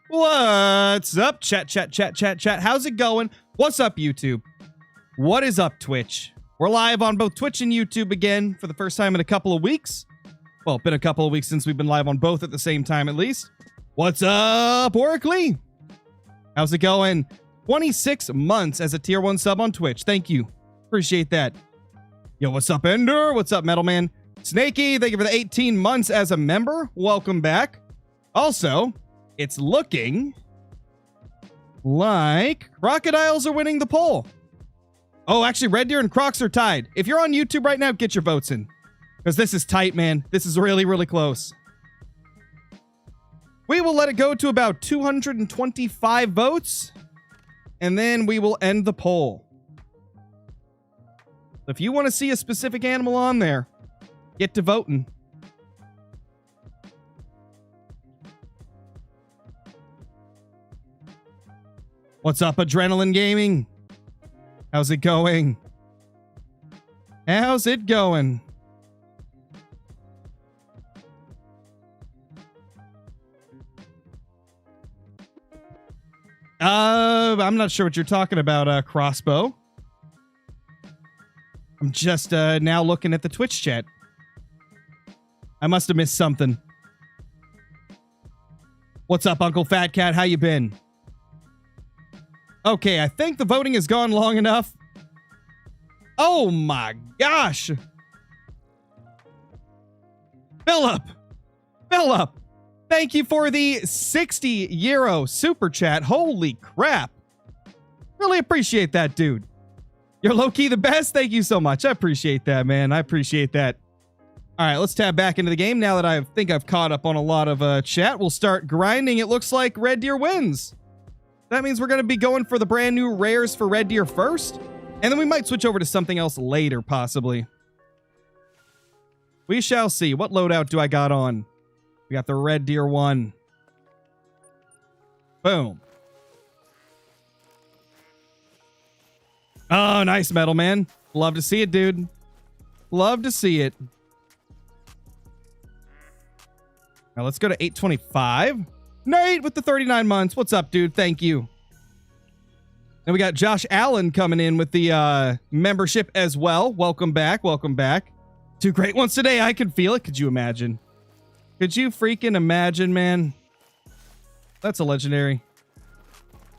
What's up, chat? How's it going? What's up, YouTube? What is up, Twitch? We're live on both Twitch and YouTube again for the first time in a couple of weeks. Well, been a couple of weeks since we've been live on both at the same time, at least. What's up, Orkley? How's it going? 26 months as a tier 1 sub on Twitch. Thank you. Appreciate that. Yo, what's up, Ender? What's up, Metal Man? Snakey, thank you for the 18 months as a member. Welcome back. Also, it's looking like crocodiles are winning the poll. Oh, actually, Red Deer and Crocs are tied. If you're on YouTube right now, get your votes in. Because this is tight, man. This is really, really close. We will let it go to about 225 votes. And then we will end the poll. If you want to see a specific animal on there, get to voting. What's up, Adrenaline Gaming? How's it going? How's it going? I'm not sure what you're talking about, Crossbow. I'm just now looking at the Twitch chat. I must have missed something. What's up, Uncle Fat Cat? How you been? Okay, I think the voting has gone long enough. Oh my gosh. Philip, thank you for the 60 euro super chat. Holy crap. Really appreciate that, dude. You're low-key the best. Thank you so much. I appreciate that, man. I appreciate that. All right, let's tab back into the game now that I think I've caught up on a lot of chat. We'll start grinding. It looks like Red Deer wins. That means we're going to be going for the brand new rares for Red Deer first, and then we might switch over to something else later, possibly. We shall see. What loadout do I got on? We got the Red Deer one. Boom. Oh, nice, Metal Man. Love to see it, dude. Love to see it. Now let's go to 825. Nate with the 39 months. What's up, dude? Thank you. And we got Josh Allen coming in with the membership as well. Welcome back. Welcome back. 2 great ones today. I can feel it. Could you imagine? Could you freaking imagine, man? That's a legendary.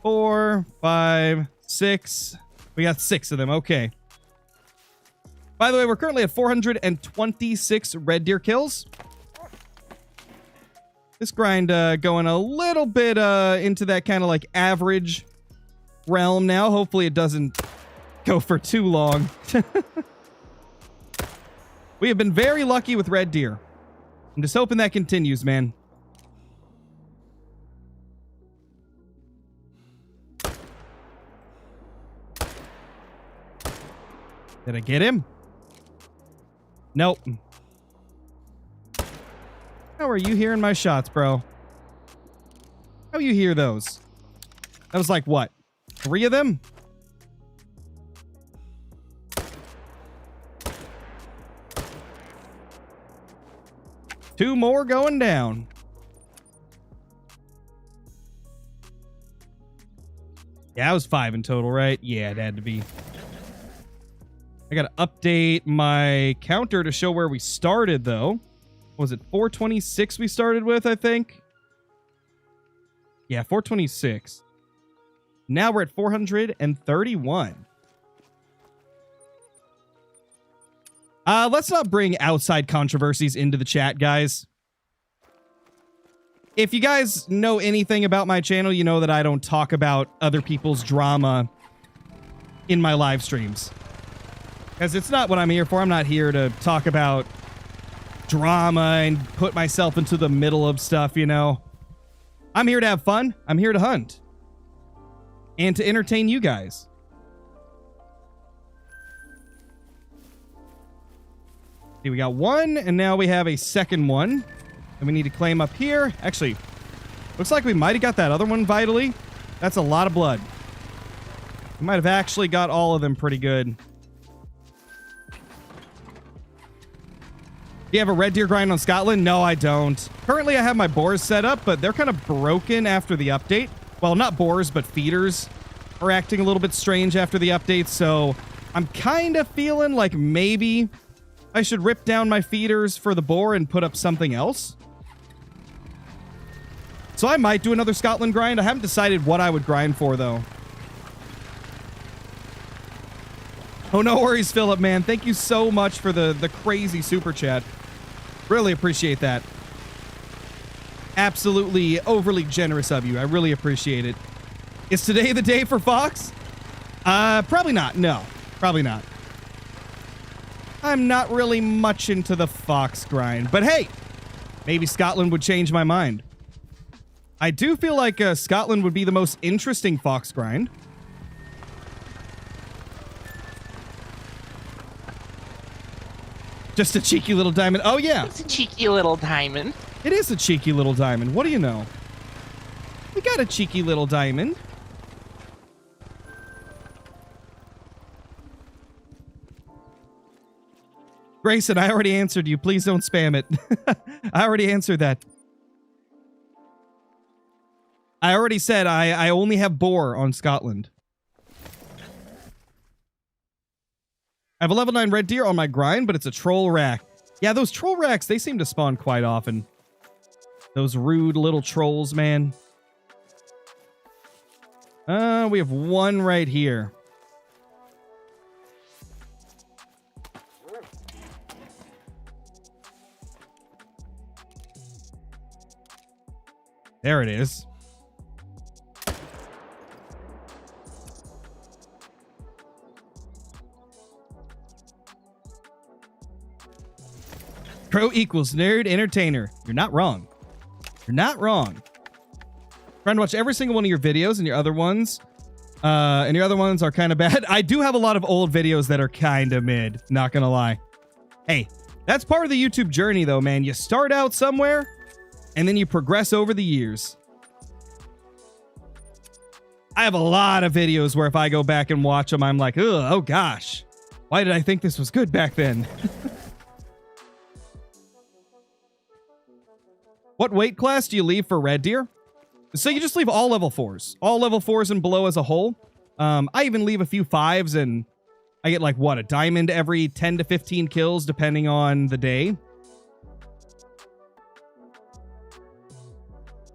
4, 5, 6. We got 6 of them. Okay. By the way, we're currently at 426 Red Deer kills. This grind going a little bit into that kind of like average realm now. Hopefully it doesn't go for too long. We have been very lucky with Red Deer. I'm just hoping that continues, man. Did I get him? Nope. How are you hearing my shots, bro? How you hear those? That was like, what? 3 of them? Two more going down. Yeah, I was 5 in total, right? Yeah, it had to be. I gotta update my counter to show where we started, though. Was it 426 we started with, I think? Yeah, 426. Now we're at 431. Let's not bring outside controversies into the chat, guys. If you guys know anything about my channel, you know that I don't talk about other people's drama in my live streams. Because it's not what I'm here for. I'm not here to talk about drama and put myself into the middle of stuff, you know. I'm here to have fun. I'm here to hunt. And to entertain you guys. See, we got 1, and now we have a second one. And we need to claim up here. Actually, looks like we might have got that other one vitally. That's a lot of blood. We might have actually got all of them pretty good. Do you have a red deer grind on Scotland? No, I don't. Currently, I have my boars set up, but they're kind of broken after the update. Well, not boars, but feeders are acting a little bit strange after the update, so I'm kind of feeling like maybe I should rip down my feeders for the boar and put up something else. So I might do another Scotland grind. I haven't decided what I would grind for, though. Oh, no worries, Philip, man. Thank you so much for the crazy super chat. Really appreciate that. Absolutely overly generous of you. I really appreciate it. Is today the day for Fox? Probably not. No, probably not. I'm not really much into the Fox grind, but hey, maybe Scotland would change my mind. I do feel like Scotland would be the most interesting Fox grind. Just a cheeky little diamond. Oh, yeah. It's a cheeky little diamond. It is a cheeky little diamond. What do you know? We got a cheeky little diamond. Grayson, I already answered you. Please don't spam it. I already answered that. I already said I only have boar on Scotland. I have a level 9 red deer on my grind, but it's a troll rack. Yeah, those troll racks, they seem to spawn quite often. Those rude little trolls, man. We have one right here. There it is. Pro equals nerd entertainer. You're not wrong. You're not wrong. Trying to watch every single one of your videos, and your other ones are kind of bad. I do have a lot of old videos that are kind of mid, not gonna lie. Hey, that's part of the YouTube journey though, man. You start out somewhere and then you progress over the years. I have a lot of videos where if I go back and watch them, I'm like, ugh, oh gosh, why did I think this was good back then? What weight class do you leave for red deer? So you just leave all level 4s. All level 4s and below as a whole. I even leave a few 5s, and I get like, what, a diamond every 10 to 15 kills, depending on the day.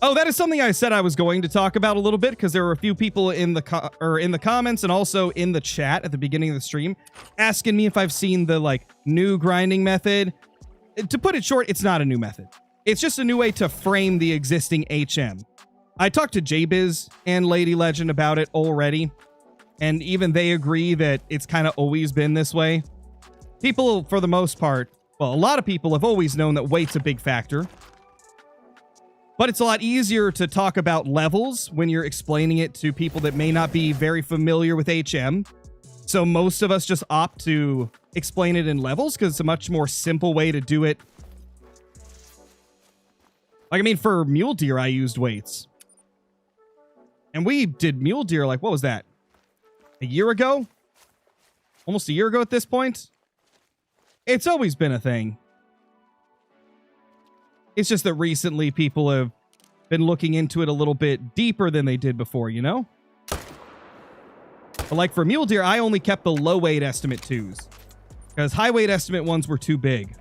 Oh, that is something I said I was going to talk about a little bit, because there were a few people in the comments and also in the chat at the beginning of the stream asking me if I've seen the like new grinding method. To put it short, it's not a new method. It's just a new way to frame the existing HM. I talked to JBiz and Lady Legend about it already, and even they agree that it's kind of always been this way. People, for the most part, well, a lot of people have always known that weight's a big factor, but it's a lot easier to talk about levels when you're explaining it to people that may not be very familiar with HM. So most of us just opt to explain it in levels because it's a much more simple way to do it. Like, I mean, for mule deer, I used weights. And we did mule deer, like, what was that? A year ago? Almost a year ago at this point? It's always been a thing. It's just that recently people have been looking into it a little bit deeper than they did before, you know? But like for mule deer, I only kept the low weight estimate 2s. Because high weight estimate 1s were too big.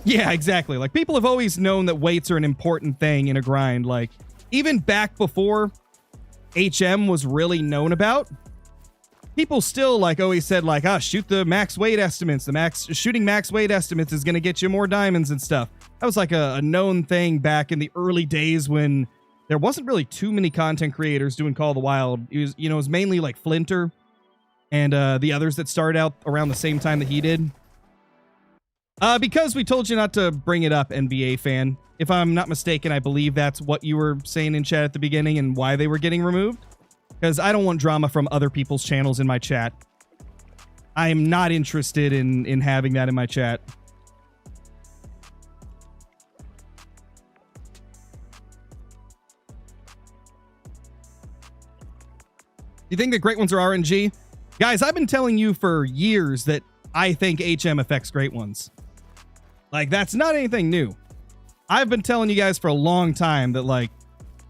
Yeah, exactly. Like, people have always known that weights are an important thing in a grind. Like, even back before HM was really known about, people still, like, always said, like, shoot the max weight estimates. Shooting max weight estimates is going to get you more diamonds and stuff. That was, like, a known thing back in the early days when there wasn't really too many content creators doing Call of the Wild. It was mainly, like, Flinter and the others that started out around the same time that he did. Because we told you not to bring it up, NBA fan. If I'm not mistaken, I believe that's what you were saying in chat at the beginning and why they were getting removed. Because I don't want drama from other people's channels in my chat. I am not interested in having that in my chat. Do you think the great ones are RNG? Guys, I've been telling you for years that I think HM affects great ones. Like, that's not anything new. I've been telling you guys for a long time that, like,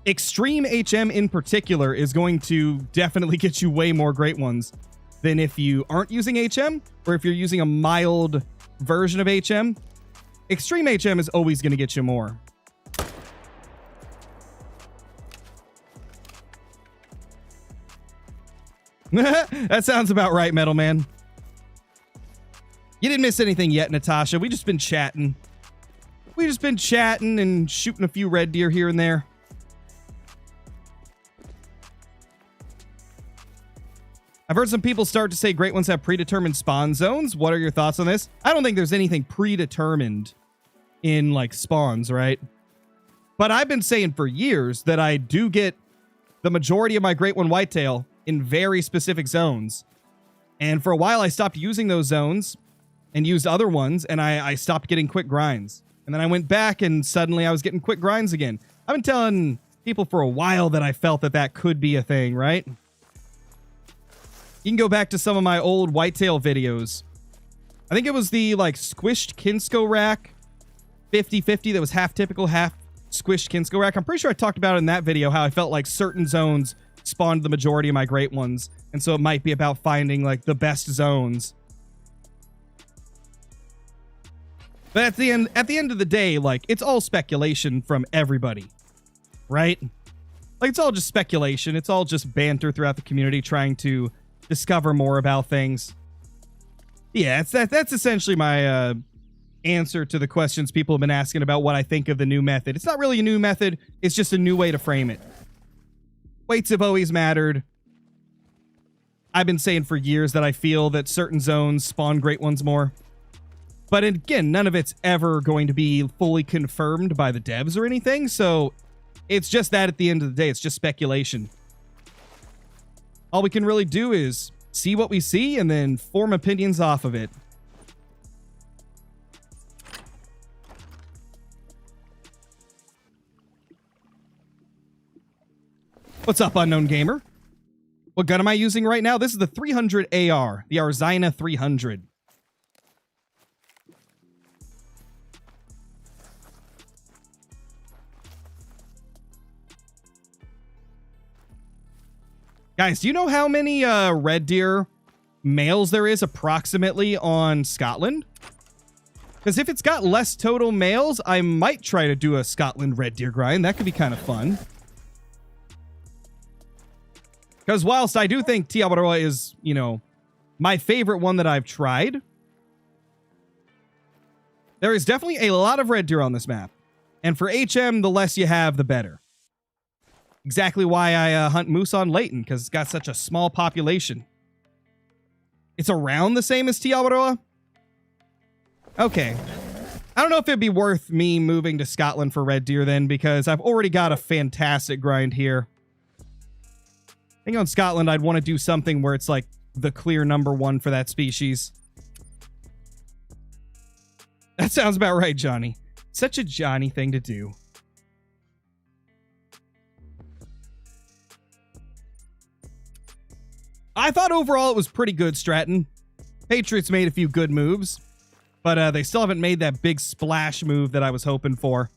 extreme HM in particular is going to definitely get you way more great ones than if you aren't using HM, or if you're using a mild version of HM. Extreme HM is always going to get you more. That sounds about right, Metal Man. You didn't miss anything yet, Natasha. We just been chatting. We just been chatting and shooting a few red deer here and there. I've heard some people start to say great ones have predetermined spawn zones. What are your thoughts on this? I don't think there's anything predetermined in, like, spawns, right? But I've been saying for years that I do get the majority of my great one whitetail in very specific zones. And for a while, I stopped using those zones and used other ones, and I stopped getting quick grinds. And then I went back, and suddenly I was getting quick grinds again. I've been telling people for a while that I felt that that could be a thing, right? You can go back to some of my old whitetail videos. I think it was the, like, squished Kinsko rack 50-50 that was half typical, half squished Kinsko rack. I'm pretty sure I talked about it in that video, how I felt like certain zones spawned the majority of my great ones. And so it might be about finding, like, the best zones. But at the end of the day, like, it's all speculation from everybody, right? Like, it's all just speculation. It's all just banter throughout the community trying to discover more about things. Yeah, that's essentially my answer to the questions people have been asking about what I think of the new method. It's not really a new method. It's just a new way to frame it. Weights have always mattered. I've been saying for years that I feel that certain zones spawn great ones more. But again, none of it's ever going to be fully confirmed by the devs or anything, so it's just that at the end of the day, it's just speculation. All we can really do is see what we see and then form opinions off of it. What's up, Unknown Gamer? What gun am I using right now? This is the 300 AR, the Arzina 300. Guys, do you know how many red deer males there is approximately on Scotland? Because if it's got less total males, I might try to do a Scotland red deer grind. That could be kind of fun. Because whilst I do think Tiawaroa is, you know, my favorite one that I've tried, there is definitely a lot of red deer on this map. And for HM, the less you have, the better. Exactly why I hunt moose on Layton, because it's got such a small population. It's around the same as Tiawaroa? Okay. I don't know if it'd be worth me moving to Scotland for red deer then, because I've already got a fantastic grind here. I think on Scotland, I'd want to do something where it's like the clear #1 for that species. That sounds about right, Johnny. Such a Johnny thing to do. I thought overall it was pretty good, Stratton. Patriots made a few good moves, but they still haven't made that big splash move that I was hoping for.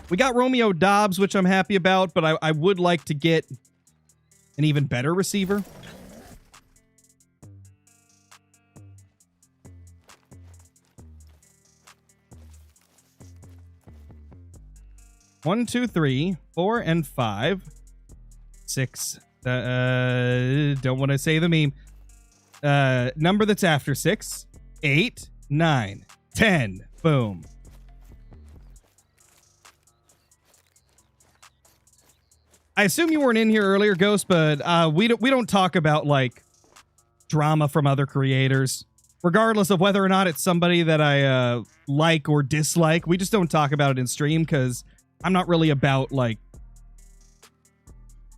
We got Romeo Dobbs, which I'm happy about, but I would like to get an even better receiver. One, 2, 3, 4, and 5, 6. Don't want to say the meme. Number that's after 6, 8, 9, 10. Boom. I assume you weren't in here earlier, Ghost, but we don't talk about, like, drama from other creators, regardless of whether or not it's somebody that I like or dislike. We just don't talk about it in stream because I'm not really about, like,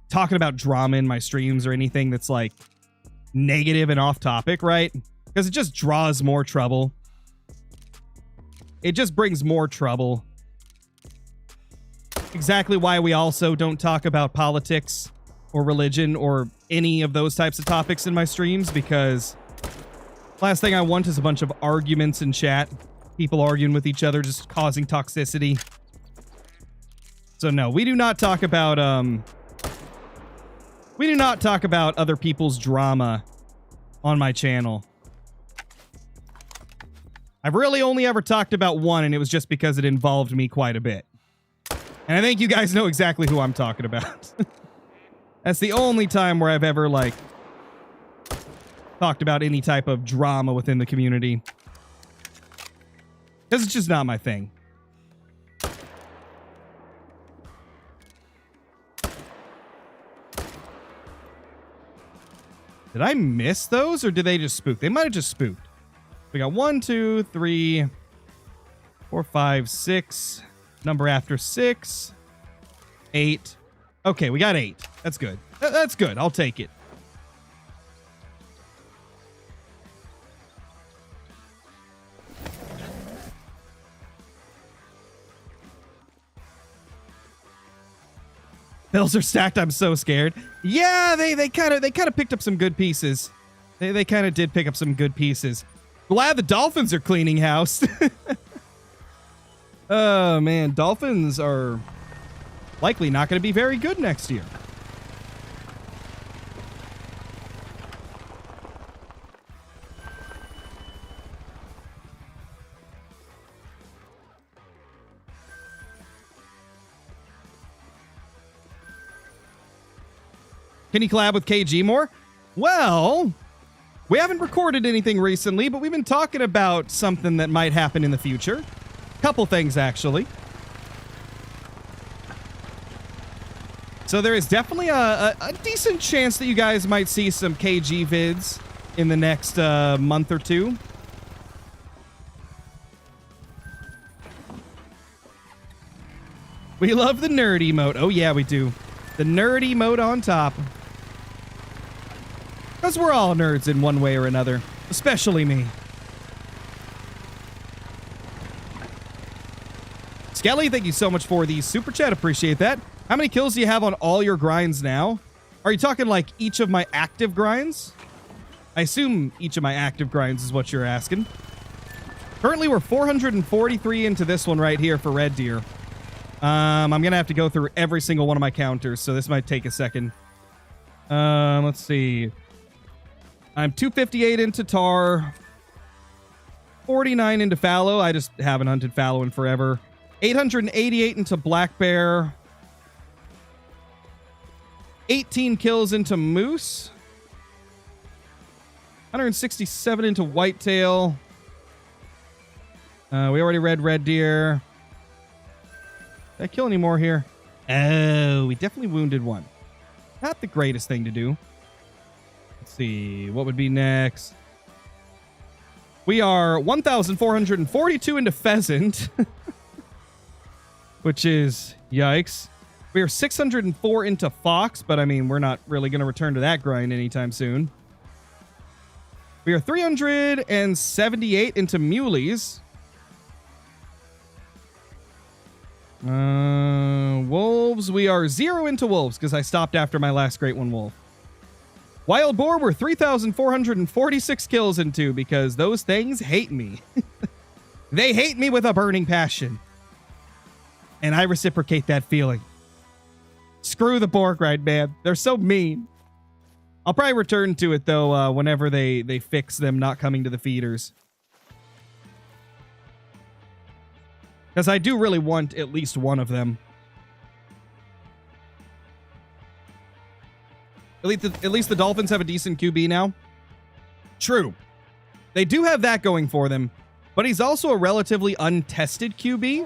talking about drama in my streams or anything that's, like, negative and off topic, right? Because it just draws more trouble. It just brings more trouble. Exactly why we also don't talk about politics or religion or any of those types of topics in my streams, because last thing I want is a bunch of arguments in chat. People arguing with each other, just causing toxicity. So no, we do not talk about other people's drama on my channel. I've really only ever talked about one, and it was just because it involved me quite a bit. And I think you guys know exactly who I'm talking about. That's the only time where I've ever, like, talked about any type of drama within the community. Because it's just not my thing. Did I miss those, or did they just spook? They might have just spooked. We got 1, 2, 3, 4, 5, 6. Number after 6. 8. Okay, we got 8. That's good. That's good. I'll take it. Bills are stacked. I'm so scared. Yeah, they kind of picked up some good pieces. They kind of did pick up some good pieces. Glad the Dolphins are cleaning house. Oh man, Dolphins are likely not going to be very good next year. Can you collab with KG more? Well, we haven't recorded anything recently, but we've been talking about something that might happen in the future. Couple things, actually. So there is definitely a decent chance that you guys might see some KG vids in the next month or two. We love the nerd emote. Oh yeah, we do. The nerd emote on top. Because we're all nerds in one way or another. Especially me. Skelly, thank you so much for the super chat. Appreciate that. How many kills do you have on all your grinds now? Are you talking like each of my active grinds? I assume each of my active grinds is what you're asking. Currently, we're 443 into this one right here for Red Deer. I'm going to have to go through every single one of my counters, so this might take a second. Let's see. I'm 258 into Tar. 49 into Fallow. I just haven't hunted Fallow in forever. 888 into Black Bear. 18 kills into Moose. 167 into Whitetail. We already read Red Deer. Did I kill any more here? Oh, we definitely wounded one. Not the greatest thing to do. Let's see. What would be next? We are 1,442 into Pheasant. Which is, yikes. We are 604 into Fox, but I mean, we're not really going to return to that grind anytime soon. We are 378 into Muleys. Wolves, we are 0 into Wolves because I stopped after my last Great One Wolf. Wild Boar, we're 3,446 kills into because those things hate me. They hate me with a burning passion. And I reciprocate that feeling. Screw the Borg ride, man. They're so mean. I'll probably return to it, though, whenever they fix them not coming to the feeders. Because I do really want at least one of them. At least the Dolphins have a decent QB now. True. They do have that going for them. But he's also a relatively untested QB.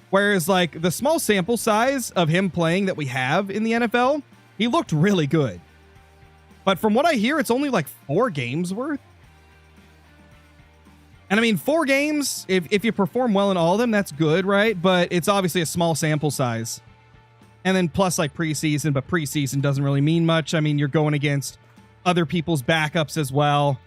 Whereas, like, the small sample size of him playing that we have in the NFL, he looked really good. But from what I hear, it's only like 4 games worth. And I mean, 4 games, if you perform well in all of them, that's good, right? But it's obviously a small sample size. And then plus like preseason, but preseason doesn't really mean much. I mean, you're going against other people's backups as well.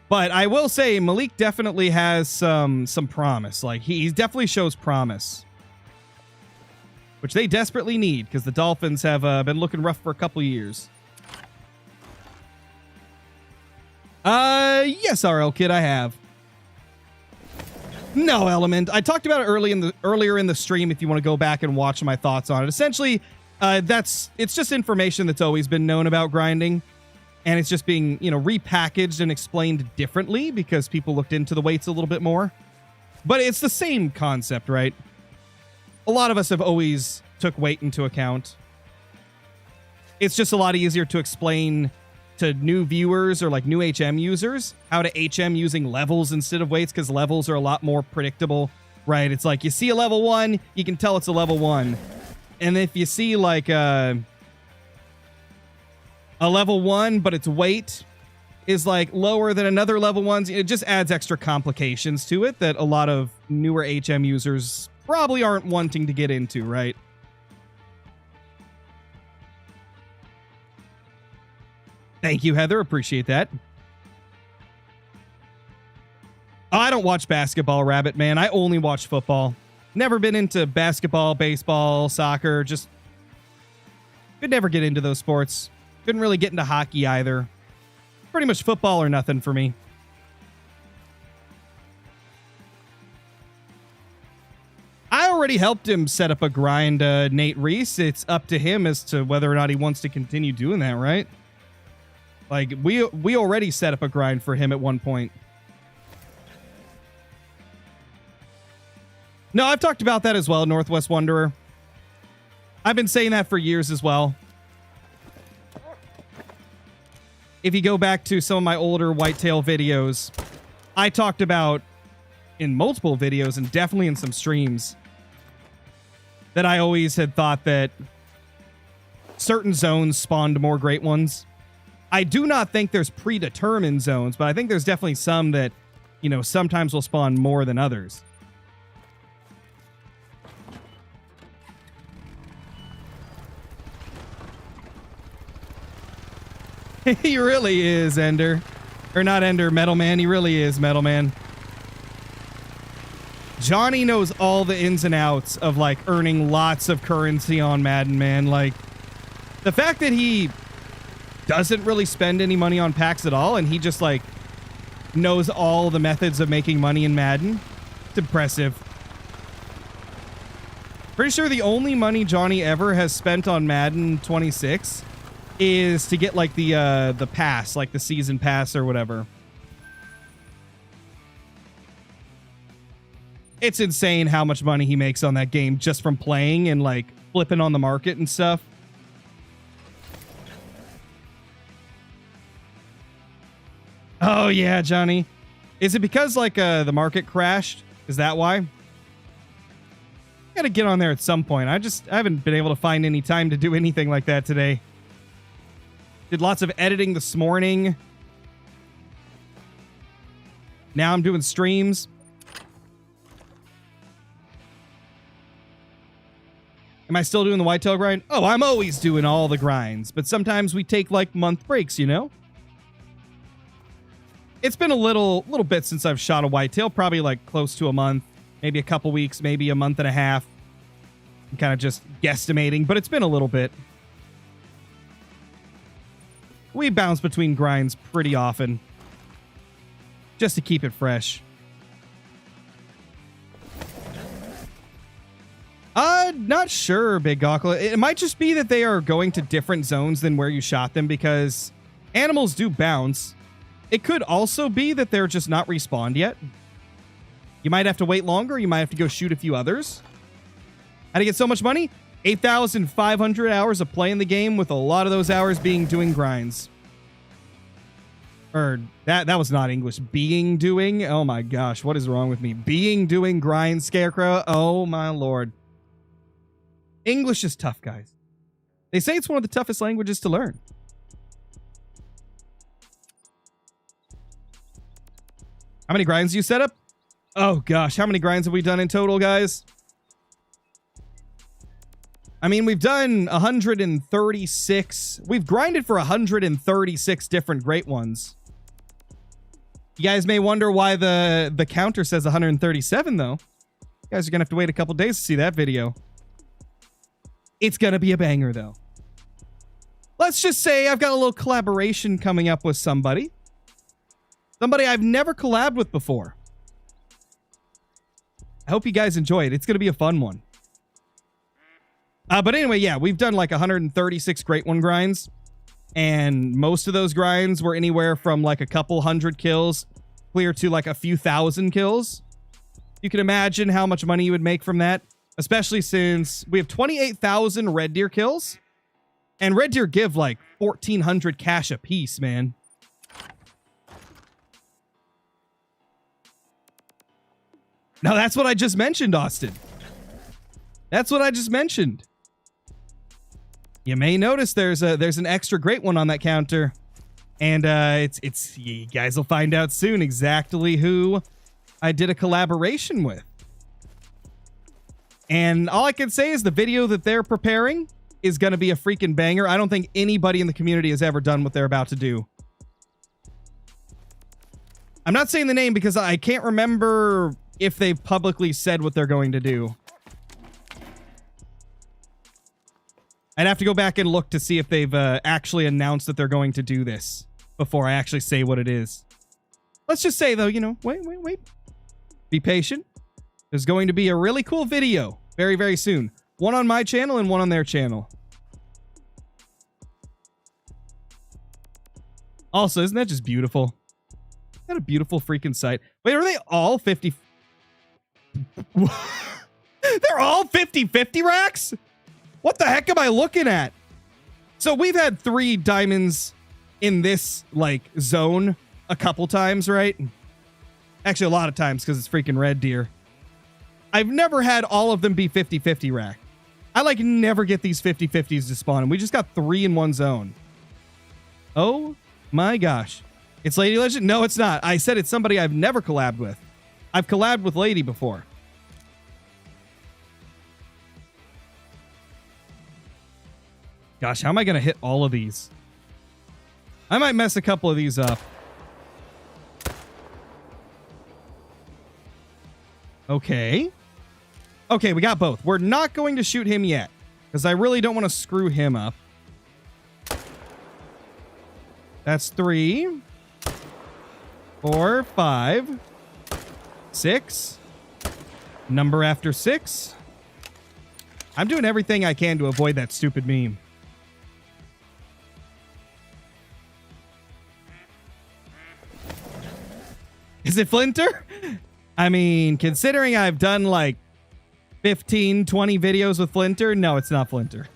But I will say Malik definitely has some promise. Like he definitely shows promise. which they desperately need because the Dolphins have been looking rough for a couple years. Yes, RL Kid, I have. No, Element. I talked about it earlier in the stream if you want to go back and watch my thoughts on it. Essentially, it's just information that's always been known about grinding, and it's just being, repackaged and explained differently because people looked into the weights a little bit more. But it's the same concept, right? A lot of us have always took weight into account. It's just a lot easier to explain to new viewers or like new HM users how to HM using levels instead of weights, because levels are a lot more predictable, right? It's like you see a level 1, you can tell it's a level 1. And if you see like a level 1, but its weight is like lower than another level 1's, it just adds extra complications to it that a lot of newer HM users probably aren't wanting to get into, right? Thank you, Heather. Appreciate that. Oh, I don't watch basketball, Rabbit, man. I only watch football. Never been into basketball, baseball, soccer. Just could never get into those sports. Couldn't really get into hockey either. Pretty much football or nothing for me. I already helped him set up a grind, Nate Reese. It's up to him as to whether or not he wants to continue doing that, right? Like, we already set up a grind for him at one point. No, I've talked about that as well, Northwest Wanderer. I've been saying that for years as well. If you go back to some of my older whitetail videos, I talked about in multiple videos and definitely in some streams that I always had thought that certain zones spawned more great ones. I do not think there's predetermined zones, but I think there's definitely some that, sometimes will spawn more than others. He really is, Ender. Or not Ender, Metal Man. He really is, Metal Man. Johnny knows all the ins and outs of, like, earning lots of currency on Madden, man. Like, the fact that he doesn't really spend any money on packs at all, and he just, like, knows all the methods of making money in Madden. It's impressive. Pretty sure the only money Johnny ever has spent on Madden 26 is to get, like, the pass, like the season pass or whatever. It's insane how much money he makes on that game just from playing and, like, flipping on the market and stuff. Oh, yeah, Johnny. Is it because, like, the market crashed? Is that why? Gotta get on there at some point. I haven't been able to find any time to do anything like that today. Did lots of editing this morning. Now I'm doing streams. Am I still doing the whitetail grind? Oh, I'm always doing all the grinds, but sometimes we take, like, month breaks, It's been a little bit since I've shot a whitetail, probably like close to a month, maybe a couple weeks, maybe a month and a half. I'm kind of just guesstimating, but it's been a little bit. We bounce between grinds pretty often, just to keep it fresh. Not sure, Big Gawkle. It might just be that they are going to different zones than where you shot them, because animals do bounce. It could also be that they're just not respawned yet. You might have to wait longer. You might have to go shoot a few others. How to get so much money? 8,500 hours of playing the game, with a lot of those hours being doing grinds. Or that was not English. Doing. Oh my gosh, what is wrong with me? Doing grinds, Scarecrow. Oh my lord. English is tough, guys. They say it's one of the toughest languages to learn. How many grinds do you set up? Oh gosh, how many grinds have we done in total, guys? I mean, we've done 136. We've grinded for 136 different great ones. You guys may wonder why the counter says 137, though. You guys are going to have to wait a couple days to see that video. It's going to be a banger, though. Let's just say I've got a little collaboration coming up with somebody. Somebody I've never collabed with before. I hope you guys enjoy it. It's going to be a fun one. But anyway, yeah, we've done like 136 Great One grinds. And most of those grinds were anywhere from like a couple hundred kills clear to like a few thousand kills. You can imagine how much money you would make from that. Especially since we have 28,000 red deer kills. And red deer give like 1,400 cash a piece, man. No, that's what I just mentioned, Austin. That's what I just mentioned. You may notice there's an extra great one on that counter. And it's you guys will find out soon exactly who I did a collaboration with. And all I can say is the video that they're preparing is going to be a freaking banger. I don't think anybody in the community has ever done what they're about to do. I'm not saying the name because I can't remember if they've publicly said what they're going to do. I'd have to go back and look to see if they've actually announced that they're going to do this before I actually say what it is. Let's just say, though, you know, wait. Be patient. There's going to be a really cool video very, very soon. One on my channel and one on their channel. Also, isn't that just beautiful? Isn't that a beautiful freaking sight? Wait, are they all 50? They're all 50-50 racks? What the heck am I looking at? So we've had 3 diamonds in this, like, zone a couple times, right? Actually, a lot of times because it's freaking red deer. I've never had all of them be 50-50 rack. I, like, never get these 50-50s to spawn, and we just got 3 in one zone. Oh, my gosh. It's Lady Legend? No, it's not. I said it's somebody I've never collabed with. I've collabed with Lady before. Gosh, how am I going to hit all of these? I might mess a couple of these up. Okay. Okay, we got both. We're not going to shoot him yet, because I really don't want to screw him up. That's 3, 4, 5, 6. Number after 6. I'm doing everything I can to avoid that stupid meme. Is it Flinter? I mean, considering I've done like 15, 20 videos with Flinter, no, it's not Flinter.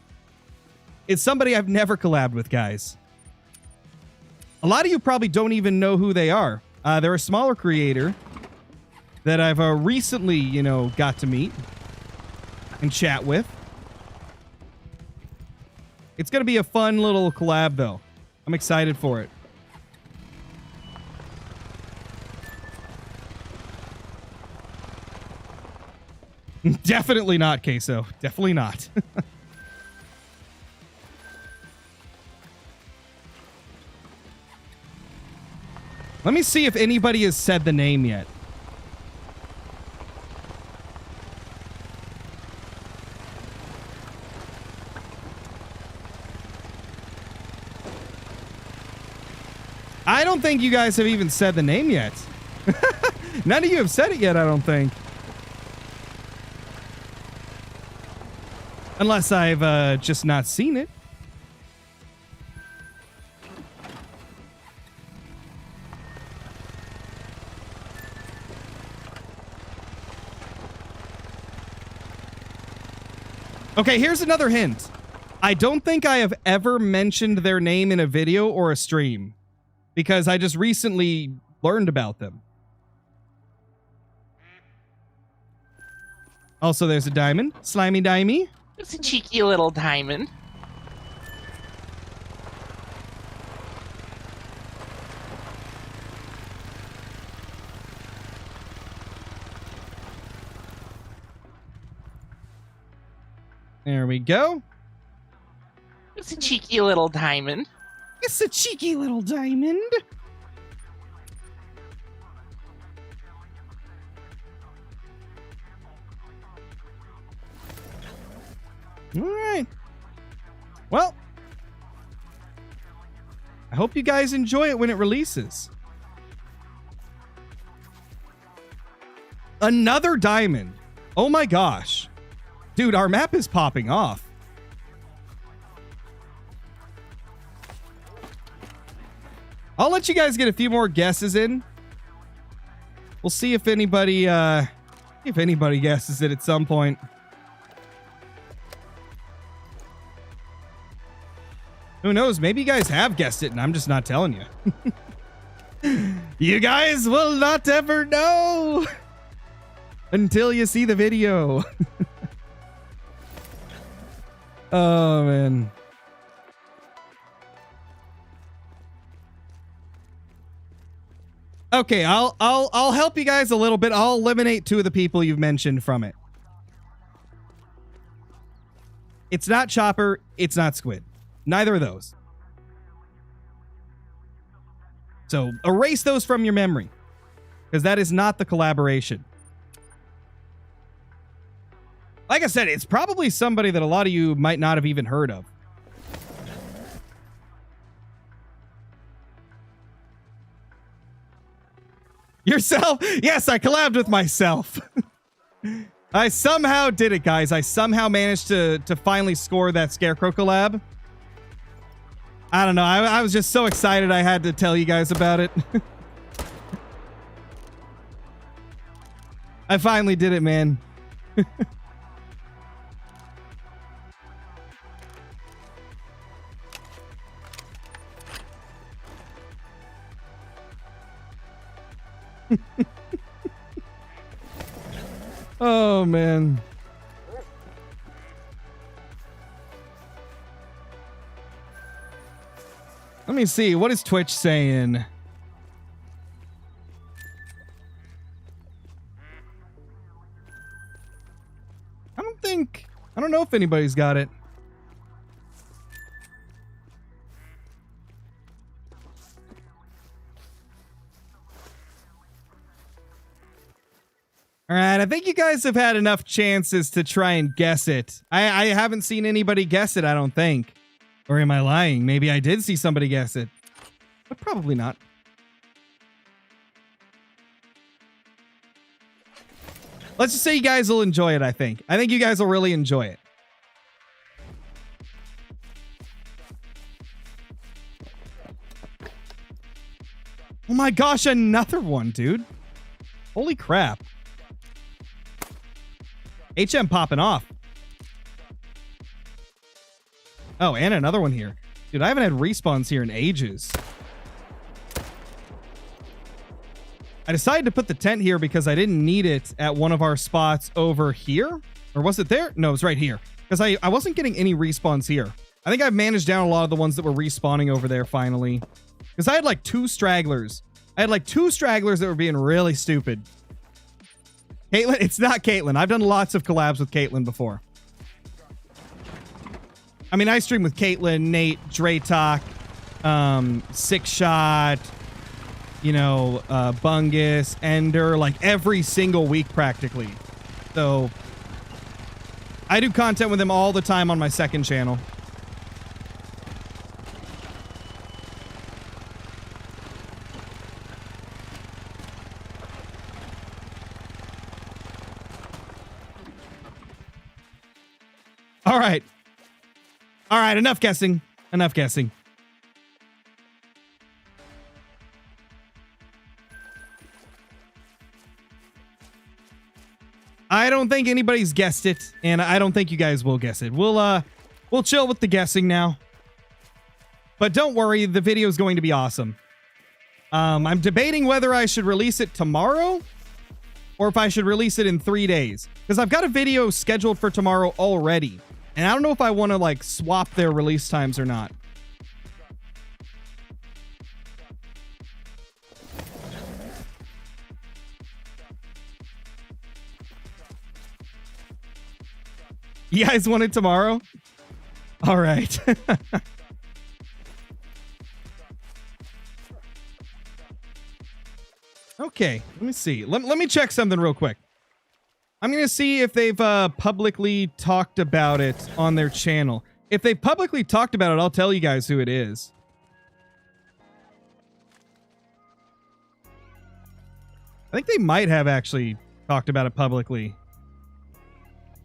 It's somebody I've never collabed with, guys. A lot of you probably don't even know who they are. They're a smaller creator that I've recently, you know, got to meet and chat with. It's going to be a fun little collab, though. I'm excited for it. Definitely not, Queso. Definitely not. Let me see if anybody has said the name yet. I don't think you guys have even said the name yet. None of you have said it yet, I don't think. Unless I've just not seen it. Okay, here's another hint. I don't think I have ever mentioned their name in a video or a stream, because I just recently learned about them. Also, there's a diamond. Slimy Dimey. It's a cheeky little diamond. There we go. It's a cheeky little diamond. It's a cheeky little diamond. All right. Well, I hope you guys enjoy it when it releases. Another diamond. Oh my gosh. Dude, our map is popping off. I'll let you guys get a few more guesses in. We'll see if anybody guesses it at some point. Who knows? Maybe you guys have guessed it and I'm just not telling you. You guys will not ever know until you see the video. Oh, man. Okay, I'll help you guys a little bit. I'll eliminate 2 of the people you've mentioned from it. It's not Chopper, it's not Squid. Neither of those. So erase those from your memory, because that is not the collaboration. Like I said, it's probably somebody that a lot of you might not have even heard of. Yourself? Yes, I collabed with myself. I somehow did it, guys. I somehow managed to finally score that Scarecrow collab. I don't know. I was just so excited I had to tell you guys about it. I finally did it, man. Oh, man. Let me see. What is Twitch saying? I don't know if anybody's got it. All right, I think you guys have had enough chances to try and guess it. I haven't seen anybody guess it, I don't think. Or am I lying? Maybe I did see somebody guess it. But probably not. Let's just say you guys will enjoy it, I think. I think you guys will really enjoy it. Oh my gosh, another one, dude. Holy crap. HM popping off. Oh, and another one here. Dude, I haven't had respawns here in ages. I decided to put the tent here because I didn't need it at one of our spots over here. Or was it there? No, it was right here. Because I wasn't getting any respawns here. I think I've managed down a lot of the ones that were respawning over there finally. Because I had like 2 stragglers. I had like 2 stragglers that were being really stupid. Caitlin? It's not Caitlin. I've done lots of collabs with Caitlin before. I mean, I stream with Caitlin, Nate, Draytalk, Six Shot, you know, Bungus, Ender, like every single week practically. So I do content with them all the time on my second channel. All right. All right, enough guessing. Enough guessing. I don't think anybody's guessed it, and I don't think you guys will guess it. We'll chill with the guessing now. But don't worry, the video is going to be awesome. I'm debating whether I should release it tomorrow or if I should release it in 3 days, because I've got a video scheduled for tomorrow already. And I don't know if I want to like swap their release times or not. You guys want it tomorrow? All right. Okay, let me see. Let me check something real quick. I'm going to see if they've publicly talked about it on their channel. If they've publicly talked about it, I'll tell you guys who it is. I think they might have actually talked about it publicly.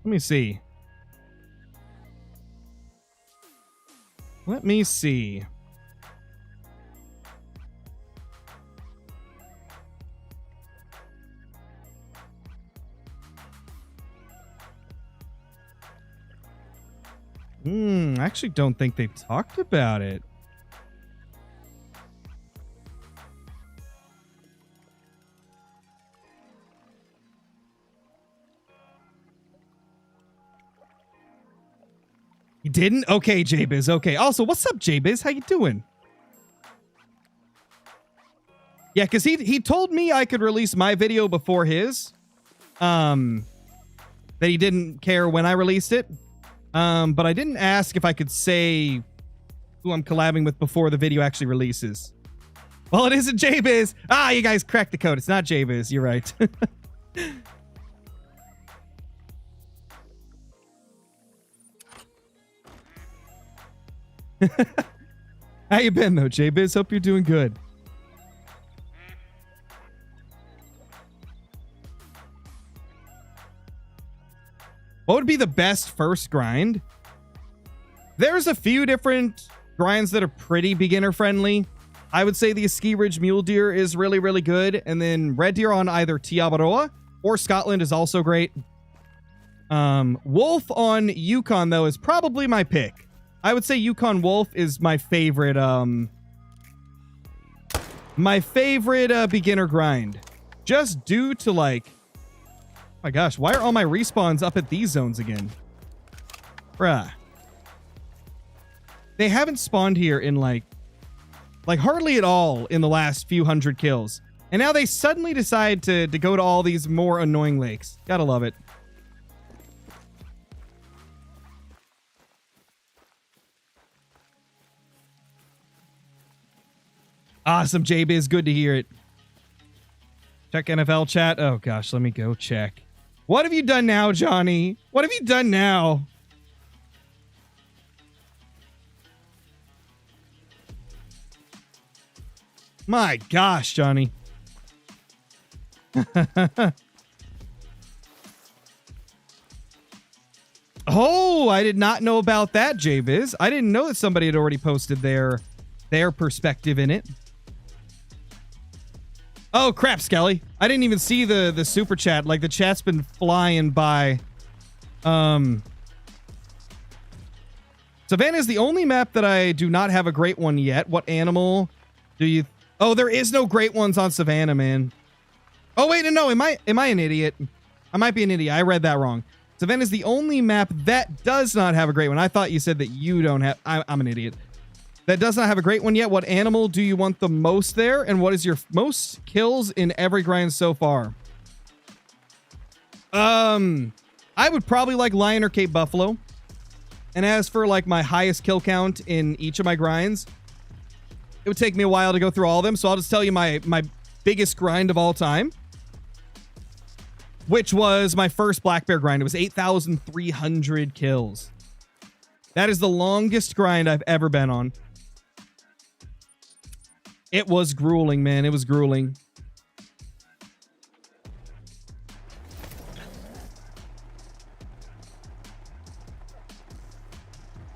Let me see. Let me see. I actually don't think they've talked about it. You didn't? Okay, JBiz. Okay. Also, what's up, JBiz? How you doing? Yeah, because he told me I could release my video before his. That he didn't care when I released it. But I didn't ask if I could say who I'm collabing with before the video actually releases. Well, it isn't JBiz. Ah, you guys cracked the code. It's not JBiz. You're right. How you been, though, JBiz? Hope you're doing good. What would be the best first grind? There's a few different grinds that are pretty beginner friendly. I would say the Ski Ridge Mule Deer is really, really good. And then Red Deer on either Tiabaroa or Scotland is also great. Wolf on Yukon, though, is probably my pick. I would say Yukon Wolf is my favorite, beginner grind. Just due to, like... Oh my gosh, why are all my respawns up at these zones again? Bruh. They haven't spawned here in, like hardly at all in the last few hundred kills. And now they suddenly decide to go to all these more annoying lakes. Gotta love it. Awesome, JBiz. Good to hear it. Check NFL chat. Oh, gosh. Let me go check. What have you done now, Johnny? What have you done now? My gosh, Johnny. Oh, I did not know about that, JBiz. I didn't know that somebody had already posted their perspective in it. Oh, crap, Skelly. I didn't even see the super chat. Like, the chat's been flying by. Savannah is the only map that I do not have a great one yet. What animal do you... Oh, there is no great ones on Savannah, man. Oh, wait, no. Am I an idiot? I might be an idiot. I read that wrong. Savannah is the only map that does not have a great one. I thought you said that you don't have... I'm an idiot. That does not have a great one yet. What animal do you want the most there? And what is your most kills in every grind so far? I would probably like lion or Cape Buffalo. And as for like my highest kill count in each of my grinds, it would take me a while to go through all of them. So I'll just tell you my biggest grind of all time, which was my first black bear grind. It was 8,300 kills. That is the longest grind I've ever been on. It was grueling, man. It was grueling.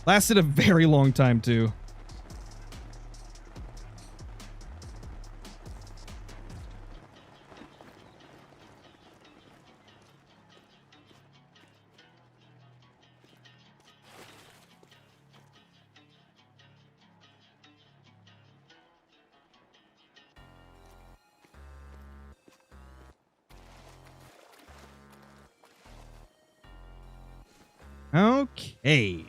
Lasted a very long time, too. Okay.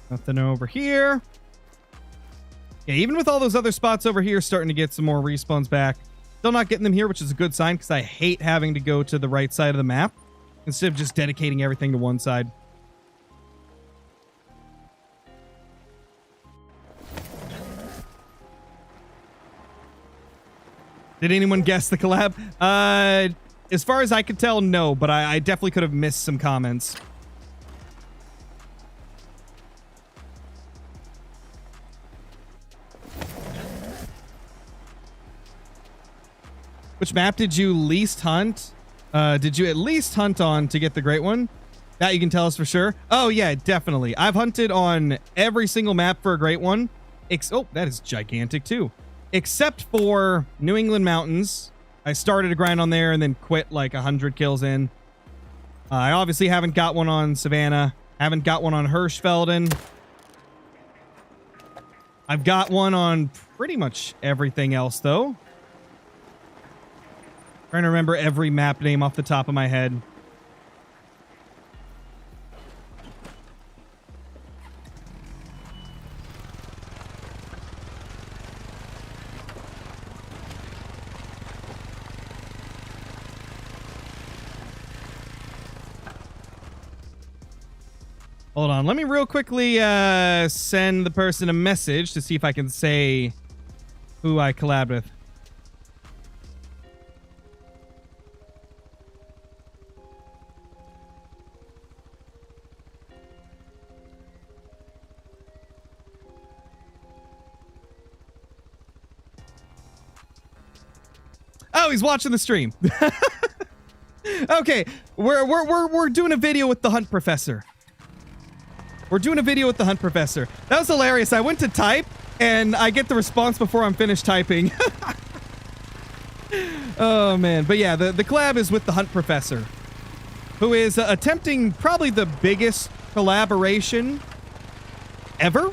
Nothing over here. Yeah, even with all those other spots over here starting to get some more respawns back, Still not getting them here, which is a good sign because I hate having to go to the right side of the map instead of just dedicating everything to one side. Did anyone guess the collab? As far as I could tell, no, but I definitely could have missed some comments. Which map did you least hunt? Did you at least hunt on to get the great one? That you can tell us for sure. Oh, yeah, definitely. I've hunted on every single map for a great one. Oh, that is gigantic, too. Except for New England Mountains. I started a grind on there and then quit like 100 kills in. I obviously haven't got one on Savannah. Haven't got one on Hirschfelden. I've got one on pretty much everything else, though. Trying to remember every map name off the top of my head. Hold on. Let me real quickly send the person a message to see if I can say who I collabed with. Oh, he's watching the stream. Okay, we're doing a video with the Hunt Professor. We're doing a video with the Hunt Professor. That was hilarious. I went to type, and I get the response before I'm finished typing. Oh, man. But yeah, the collab is with the Hunt Professor, who is attempting probably the biggest collaboration ever.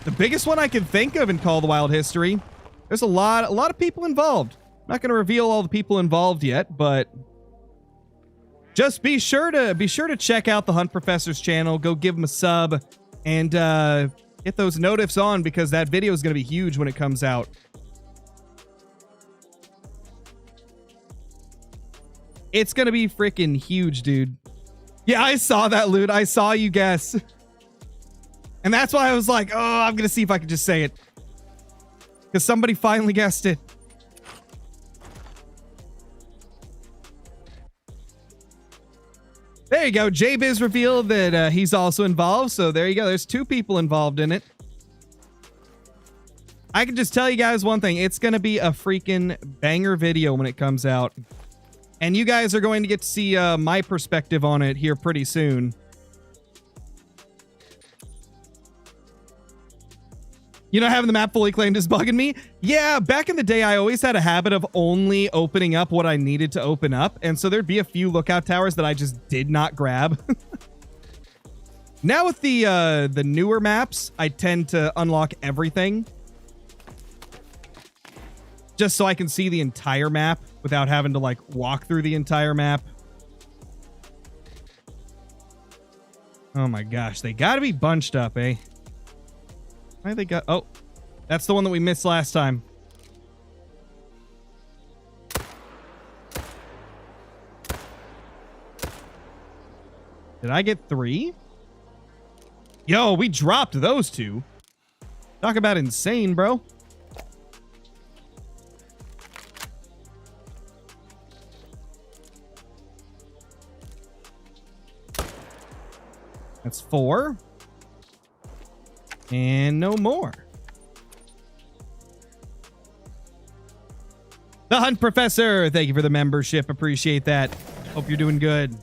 The biggest one I can think of in Call of the Wild history. There's a lot of people involved. I'm not going to reveal all the people involved yet, but just be sure to check out the Hunt Professor's channel. Go give him a sub and get those notifs on because that video is going to be huge when it comes out. It's going to be freaking huge, dude. Yeah, I saw that, Loot. I saw you guess. And that's why I was like, oh, I'm going to see if I can just say it. Because somebody finally guessed it. There you go. J-Biz revealed that he's also involved. So there you go. There's two people involved in it. I can just tell you guys one thing. It's going to be a freaking banger video when it comes out. And you guys are going to get to see my perspective on it here pretty soon. You know, having the map fully claimed is bugging me. Yeah, back in the day, I always had a habit of only opening up what I needed to open up. And so there'd be a few lookout towers that I just did not grab. Now with the newer maps, I tend to unlock everything. Just so I can see the entire map without having to, like, walk through the entire map. Oh my gosh, they gotta be bunched up, eh? Why they got... Oh, that's the one that we missed last time. Did I get 3? Yo, we dropped those 2. Talk about insane, bro. That's 4. And no more. The Hunt Professor, thank you for the membership. Appreciate that. Hope you're doing good.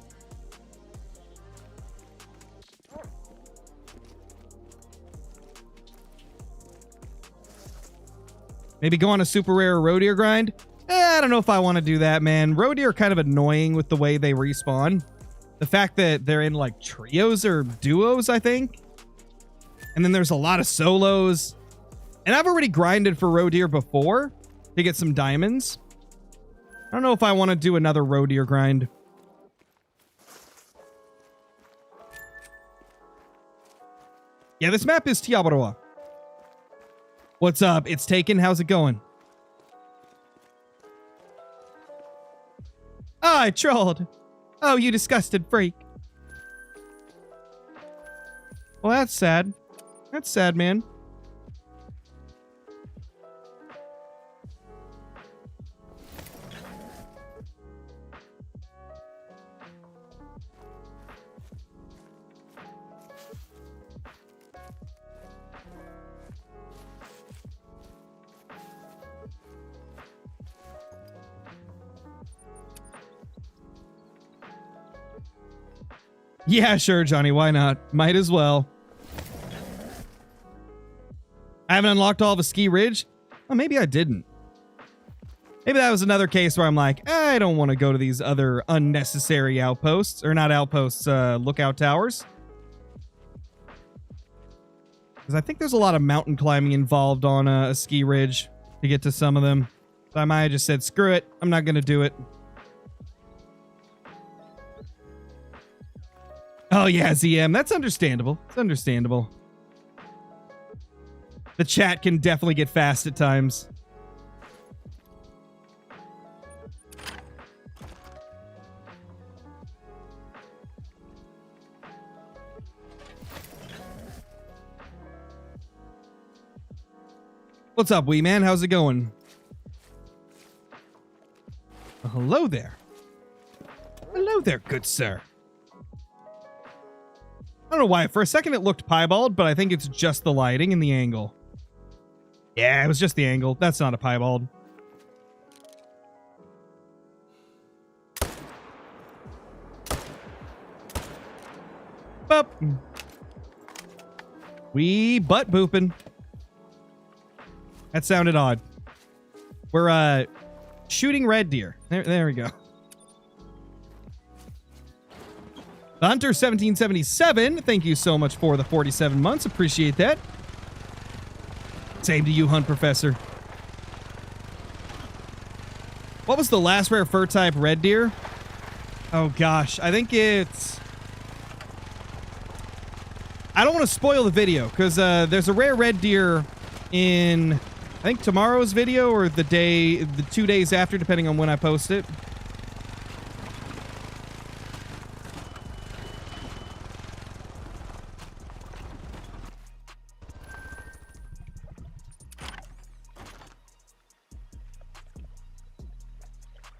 Maybe go on a super rare roe deer grind? I don't know if I want to do that, man. Roe deer are kind of annoying with the way they respawn. The fact that they're in like trios or duos, I think. And then there's a lot of solos. And I've already grinded for roe deer before to get some diamonds. I don't know if I want to do another roe deer grind. Yeah, this map is Tiabaroa. What's up? It's taken. How's it going? I trolled. Oh, you disgusted freak. Well, that's sad. That's sad, man. Yeah, sure, Johnny. Why not? Might as well. I haven't unlocked all of a ski ridge. Oh, maybe I didn't. Maybe that was another case where I'm like, I don't want to go to these other unnecessary outposts. Or not outposts, lookout towers. Because I think there's a lot of mountain climbing involved on a ski ridge to get to some of them. So I might have just said, screw it. I'm not going to do it. Oh, yeah, ZM. That's understandable. It's understandable. The chat can definitely get fast at times. What's up, wee man? How's it going? Well, hello there. Hello there, good sir. I don't know why. For a second it looked piebald, but I think it's just the lighting and the angle. Yeah, it was just the angle. That's not a piebald. Bup. We butt booping. That sounded odd. We're shooting red deer. There we go. The Hunter 1777, thank you so much for the 47 months. Appreciate that. Same to you, Hunt Professor. What was the last rare fur type red deer? Oh gosh, I think it's... I don't want to spoil the video, because there's a rare red deer in, I think, tomorrow's video or the 2 days after, depending on when I post it.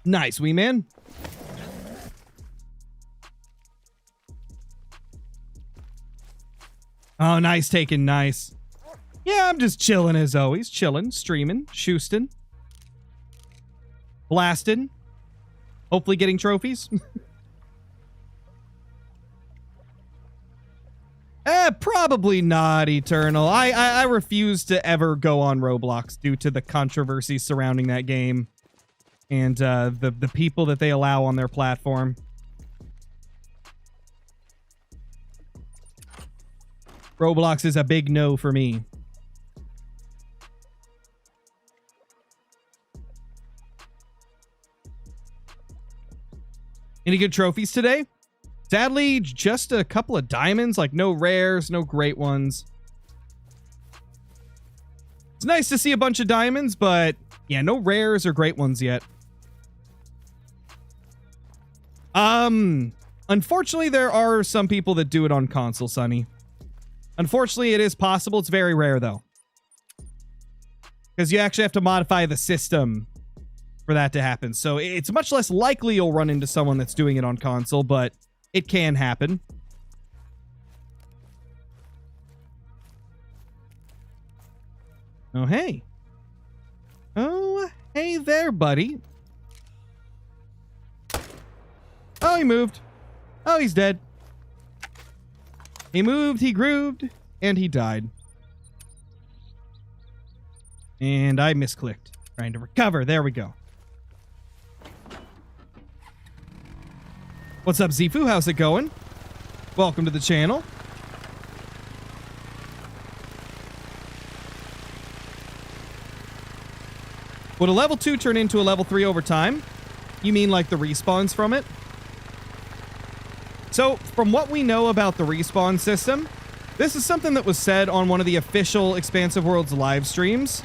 Nice, wee man. Oh, nice taken, nice. Yeah, I'm just chilling as always. Chilling, streaming, shoosting. Blasting. Hopefully getting trophies. Probably not, Eternal. I refuse to ever go on Roblox due to the controversy surrounding that game. And the people that they allow on their platform. Roblox is a big no for me. Any good trophies today? Sadly, just a couple of diamonds, like no rares, no great ones. It's nice to see a bunch of diamonds, but yeah, no rares or great ones yet. Unfortunately, there are some people that do it on console, Sonny. Unfortunately, it is possible. It's very rare, though. Because you actually have to modify the system for that to happen. So it's much less likely you'll run into someone that's doing it on console, but it can happen. Oh, hey. Oh, hey there, buddy. Oh, he moved. Oh, he's dead. He moved, he grooved, and he died. And I misclicked. Trying to recover. There we go. What's up, Zifu? How's it going? Welcome to the channel. Would a level 2 turn into a level 3 over time? You mean like the respawns from it? So, from what we know about the respawn system, this is something that was said on one of the official Expansive Worlds live streams.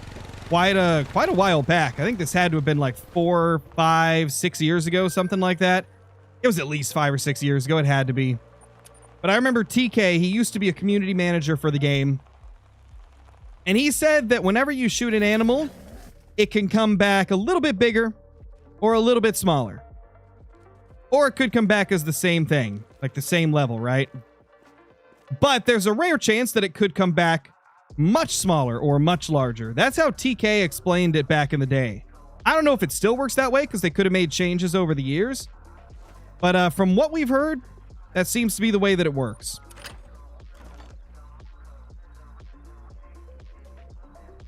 quite a while back. I think this had to have been like 4, 5, 6 years ago, something like that. It was at least 5 or 6 years ago. It had to be. But I remember TK, he used to be a community manager for the game. And he said that whenever you shoot an animal, it can come back a little bit bigger or a little bit smaller. Or it could come back as the same thing, like the same level, right? But there's a rare chance that it could come back much smaller or much larger. That's how TK explained it back in the day. I don't know if it still works that way because they could have made changes over the years. But from what we've heard, that seems to be the way that it works.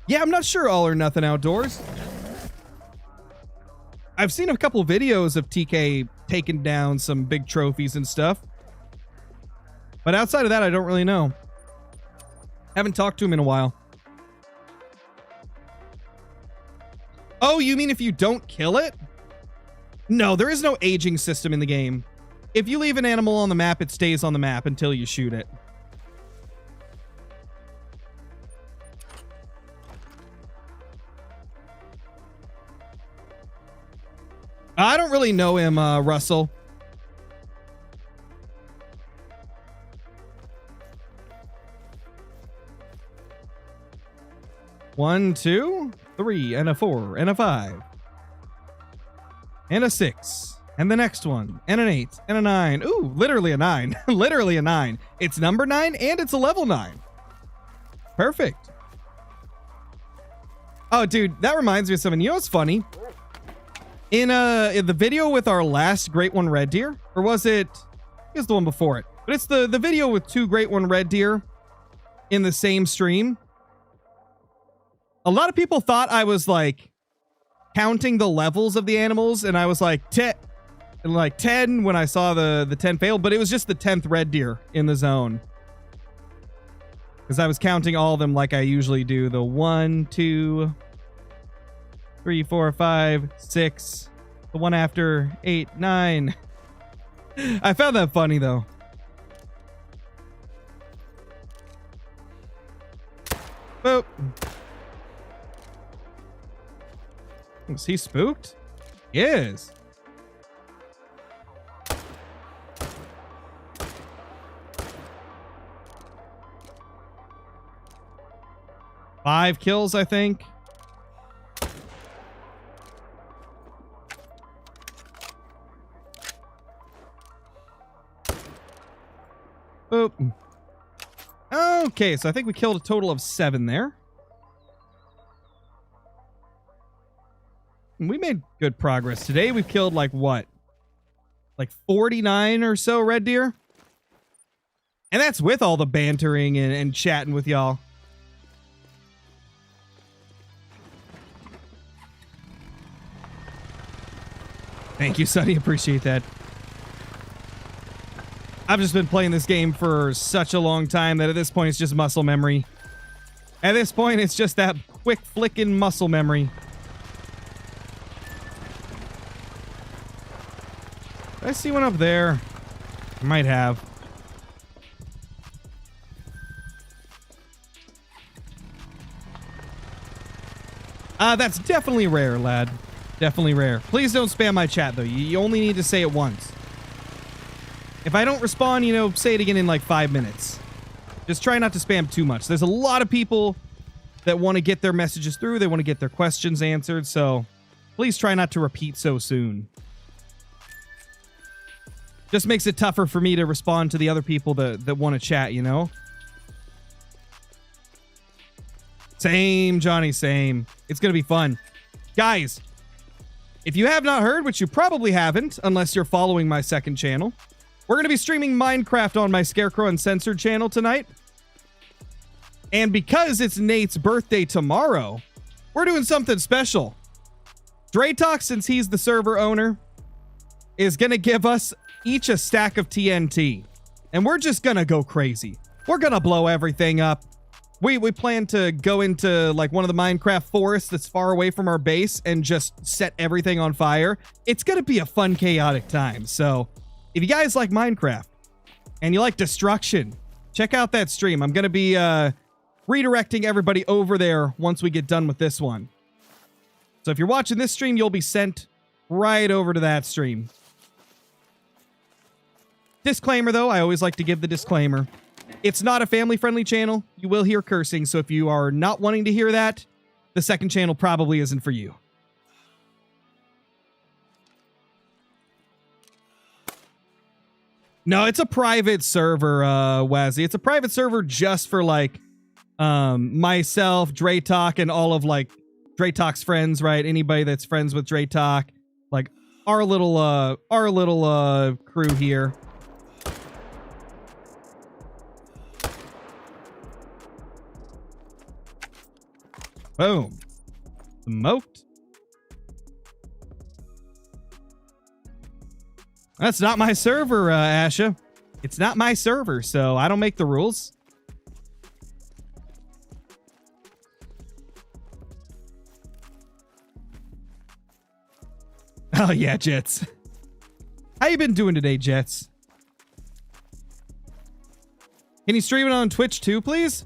Yeah, I'm not sure All or Nothing Outdoors. I've seen a couple videos of TK taking down some big trophies and stuff. But outside of that, I don't really know. Haven't talked to him in a while. Oh, you mean if you don't kill it? No, there is no aging system in the game. If you leave an animal on the map, it stays on the map until you shoot it. I don't really know him, Russell. One, 2, 3, and a 4, and a 5. And a 6. And the next one. And an 8. And a 9. Ooh, literally a 9. Literally a 9. It's number 9 and it's a level 9. Perfect. Oh, dude, that reminds me of something. You know what's funny? In the video with our last Great One Red Deer, or was it? It was the one before it. But it's the video with 2 Great One Red Deer in the same stream. A lot of people thought I was like counting the levels of the animals, and I was like 10 when I saw the 10 fail, but it was just the 10th red deer in the zone. Because I was counting all of them like I usually do. The 1, 2, 3, 4, 5, 6. The one after 8, 9. I found that funny though. Boop. Is he spooked? He is. Five kills, I think. Boop. Okay, so I think we killed a total of 7 there. We made good progress today. We've killed like what? Like 49 or so red deer? And that's with all the bantering and chatting with y'all. Thank you, Sonny. Appreciate that. I've just been playing this game for such a long time that at this point it's just muscle memory. At this point it's just that quick flicking muscle memory. Did I see one up there? I might have. That's definitely rare, lad. Definitely rare. Please don't spam my chat, though. You only need to say it once. If I don't respond, you know, say it again in like 5 minutes. Just try not to spam too much. There's a lot of people that want to get their messages through. They want to get their questions answered, so please try not to repeat so soon. Just makes it tougher for me to respond to the other people that want to chat, you know? Same, Johnny, same. It's going to be fun. Guys, if you have not heard, which you probably haven't, unless you're following my second channel, we're going to be streaming Minecraft on my Scarecrow Uncensored channel tonight. And because it's Nate's birthday tomorrow, we're doing something special. Draytalk, since he's the server owner, is going to give us each a stack of TNT. And we're just going to go crazy. We're going to blow everything up. We plan to go into like one of the Minecraft forests that's far away from our base and just set everything on fire. It's going to be a fun, chaotic time. So if you guys like Minecraft and you like destruction, check out that stream. I'm going to be redirecting everybody over there once we get done with this one. So if you're watching this stream, you'll be sent right over to that stream. Disclaimer, though, I always like to give the disclaimer. It's not a family-friendly channel. You will hear cursing, so if you are not wanting to hear that, the second channel probably isn't for you. No, it's a private server, Wazzy. It's a private server just for, like, myself, Draytalk, and all of, like, Draytalk's friends, right? Anybody that's friends with Draytalk. Like, our little crew here. Boom. Smoked. That's not my server, Asha. It's not my server, so I don't make the rules. Oh, yeah, Jets. How you been doing today, Jets? Can you stream it on Twitch too, please?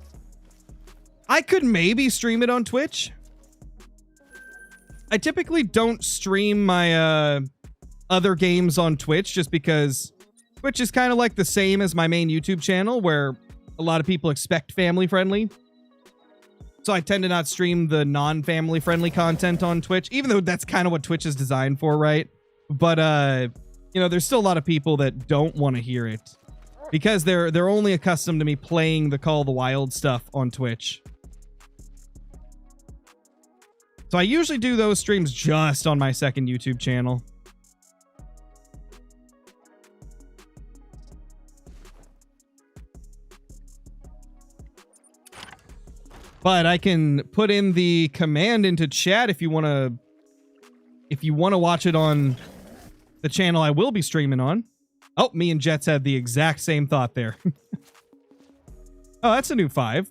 I could maybe stream it on Twitch. I typically don't stream my other games on Twitch just because Twitch is kind of like the same as my main YouTube channel where a lot of people expect family friendly. So I tend to not stream the non-family friendly content on Twitch, even though that's kind of what Twitch is designed for, right? But you know, there's still a lot of people that don't want to hear it because they're only accustomed to me playing the Call of the Wild stuff on Twitch. So I usually do those streams just on my second YouTube channel. But I can put in the command into chat if you want to watch it on the channel I will be streaming on. Oh, me and Jets had the exact same thought there. Oh, that's a new 5.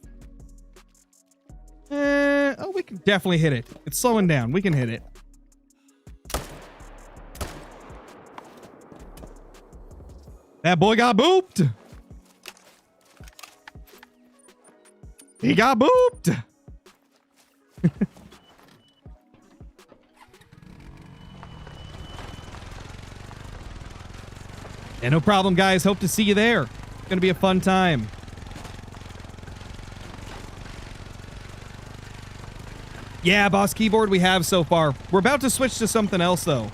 Oh, we can definitely hit it. It's slowing down. We can hit it. That boy got booped. He got booped. Yeah, no problem, guys. Hope to see you there. It's going to be a fun time. Yeah, boss keyboard we have so far. We're about to switch to something else, though.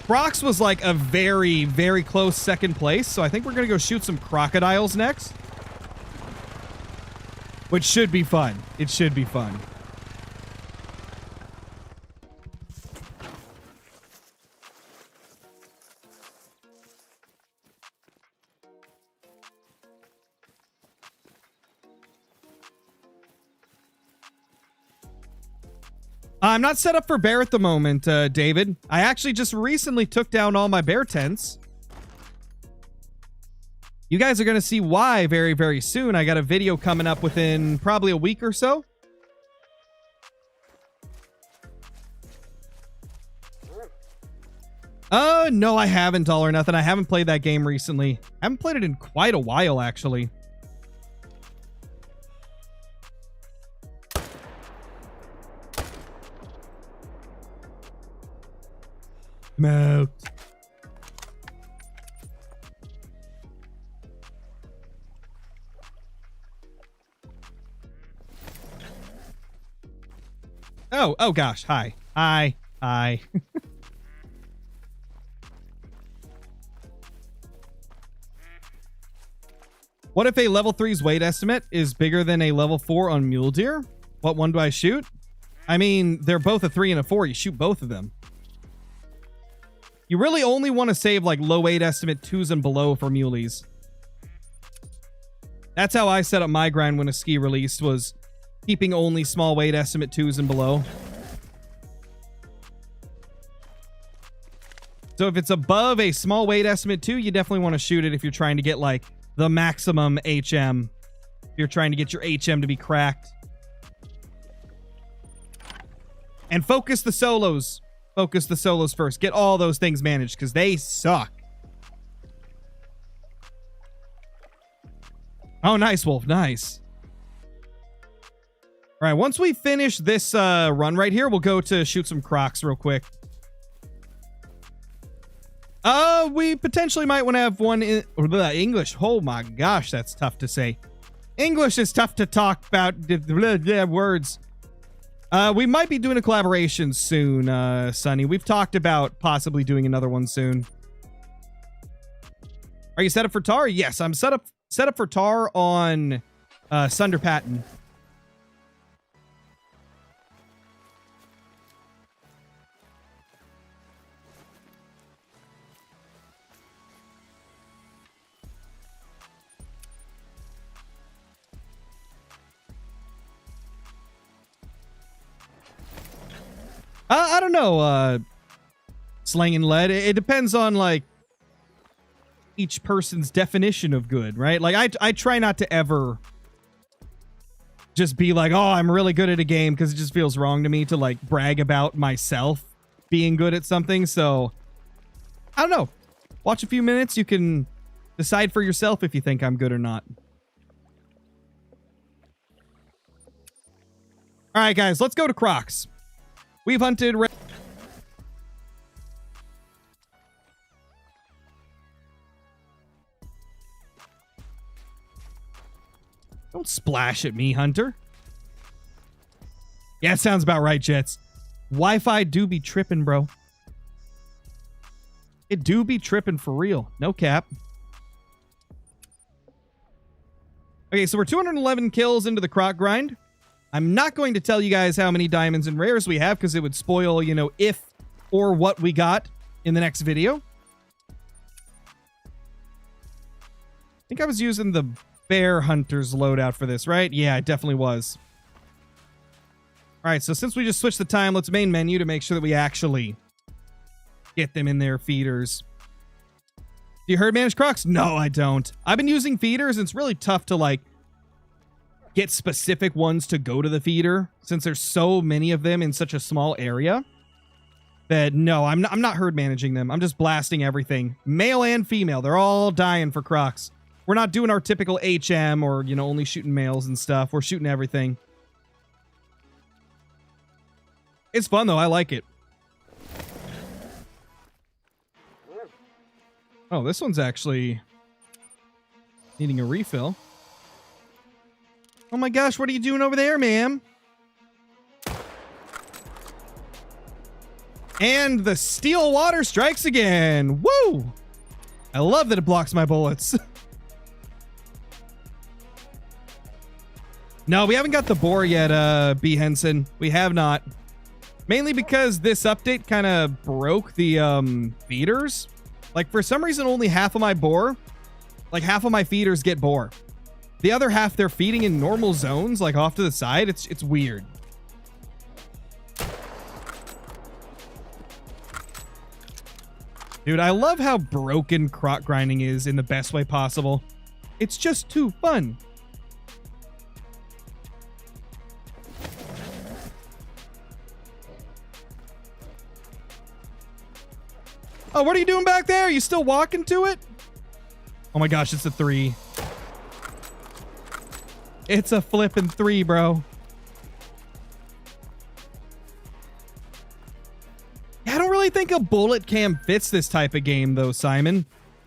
Crocs was like a very, very close second place, so I think we're going to go shoot some crocodiles next. Which should be fun. It should be fun. I'm not set up for bear at the moment, David. I actually just recently took down all my bear tents. You guys are going to see why very, very soon. I got a video coming up within probably a week or so. No, I haven't, All or Nothing. I haven't played that game recently. I haven't played it in quite a while, actually. Smoked. Oh gosh. Hi. Hi. What if a level 3's weight estimate is bigger than a level 4 on mule deer? What one do I shoot? I mean, they're both a 3 and a 4. You shoot both of them. You really only want to save like low weight estimate 2s and below for muleys. That's how I set up my grind when a ski released, was keeping only small weight estimate 2s and below. So if it's above a small weight estimate 2, you definitely want to shoot it if you're trying to get like the maximum HM. If you're trying to get your HM to be cracked. And focus the solos. Focus the solos first. Get all those things managed because they suck. Oh, nice, Wolf. Nice. All right, once we finish this run right here, we'll go to shoot some Crocs real quick. We potentially might want to have one in English. Oh my gosh, that's tough to say. English is tough to talk about words. We might be doing a collaboration soon, Sonny. We've talked about possibly doing another one soon. Are you set up for Tar? Yes, I'm set up for Tar on Sunder Patton. I don't know, slanging lead. It depends on, like, each person's definition of good, right? Like, I try not to ever just be like, oh, I'm really good at a game, because it just feels wrong to me to, like, brag about myself being good at something. So, I don't know. Watch a few minutes. You can decide for yourself if you think I'm good or not. All right, guys, let's go to Crocs. We've hunted... Don't splash at me, Hunter. Yeah, it sounds about right, Jets. Wi-Fi do be tripping, bro. It do be tripping for real. No cap. Okay, so we're 211 kills into the Croc grind. I'm not going to tell you guys how many diamonds and rares we have because it would spoil, you know, if or what we got in the next video. I think I was using the Bear Hunter's loadout for this, right? Yeah, it definitely was. All right, so since we just switched the time, let's main menu to make sure that we actually get them in their feeders. Do you herd manage Crocs? No, I don't. I've been using feeders, and it's really tough to, like, get specific ones to go to the feeder since there's so many of them in such a small area that no, I'm not herd managing them. I'm just blasting everything. Male and female. They're all dying for Crocs. We're not doing our typical HM or, you know, only shooting males and stuff. We're shooting everything. It's fun though. I like it. Oh, this one's actually needing a refill. Oh my gosh, what are you doing over there, ma'am? And the steel water strikes again. Woo! I love that it blocks my bullets. No, we haven't got the boar yet, B. Henson. We have not. Mainly because this update kind of broke the feeders. Like, for some reason, only half of my boar, like half of my feeders get boar. The other half, they're feeding in normal zones, like off to the side. It's weird. Dude, I love how broken Croc grinding is in the best way possible. It's just too fun. Oh, what are you doing back there? Are you still walking to it? Oh my gosh, it's a 3. It's a flippin' 3, bro. I don't really think a bullet cam fits this type of game, though, Simon.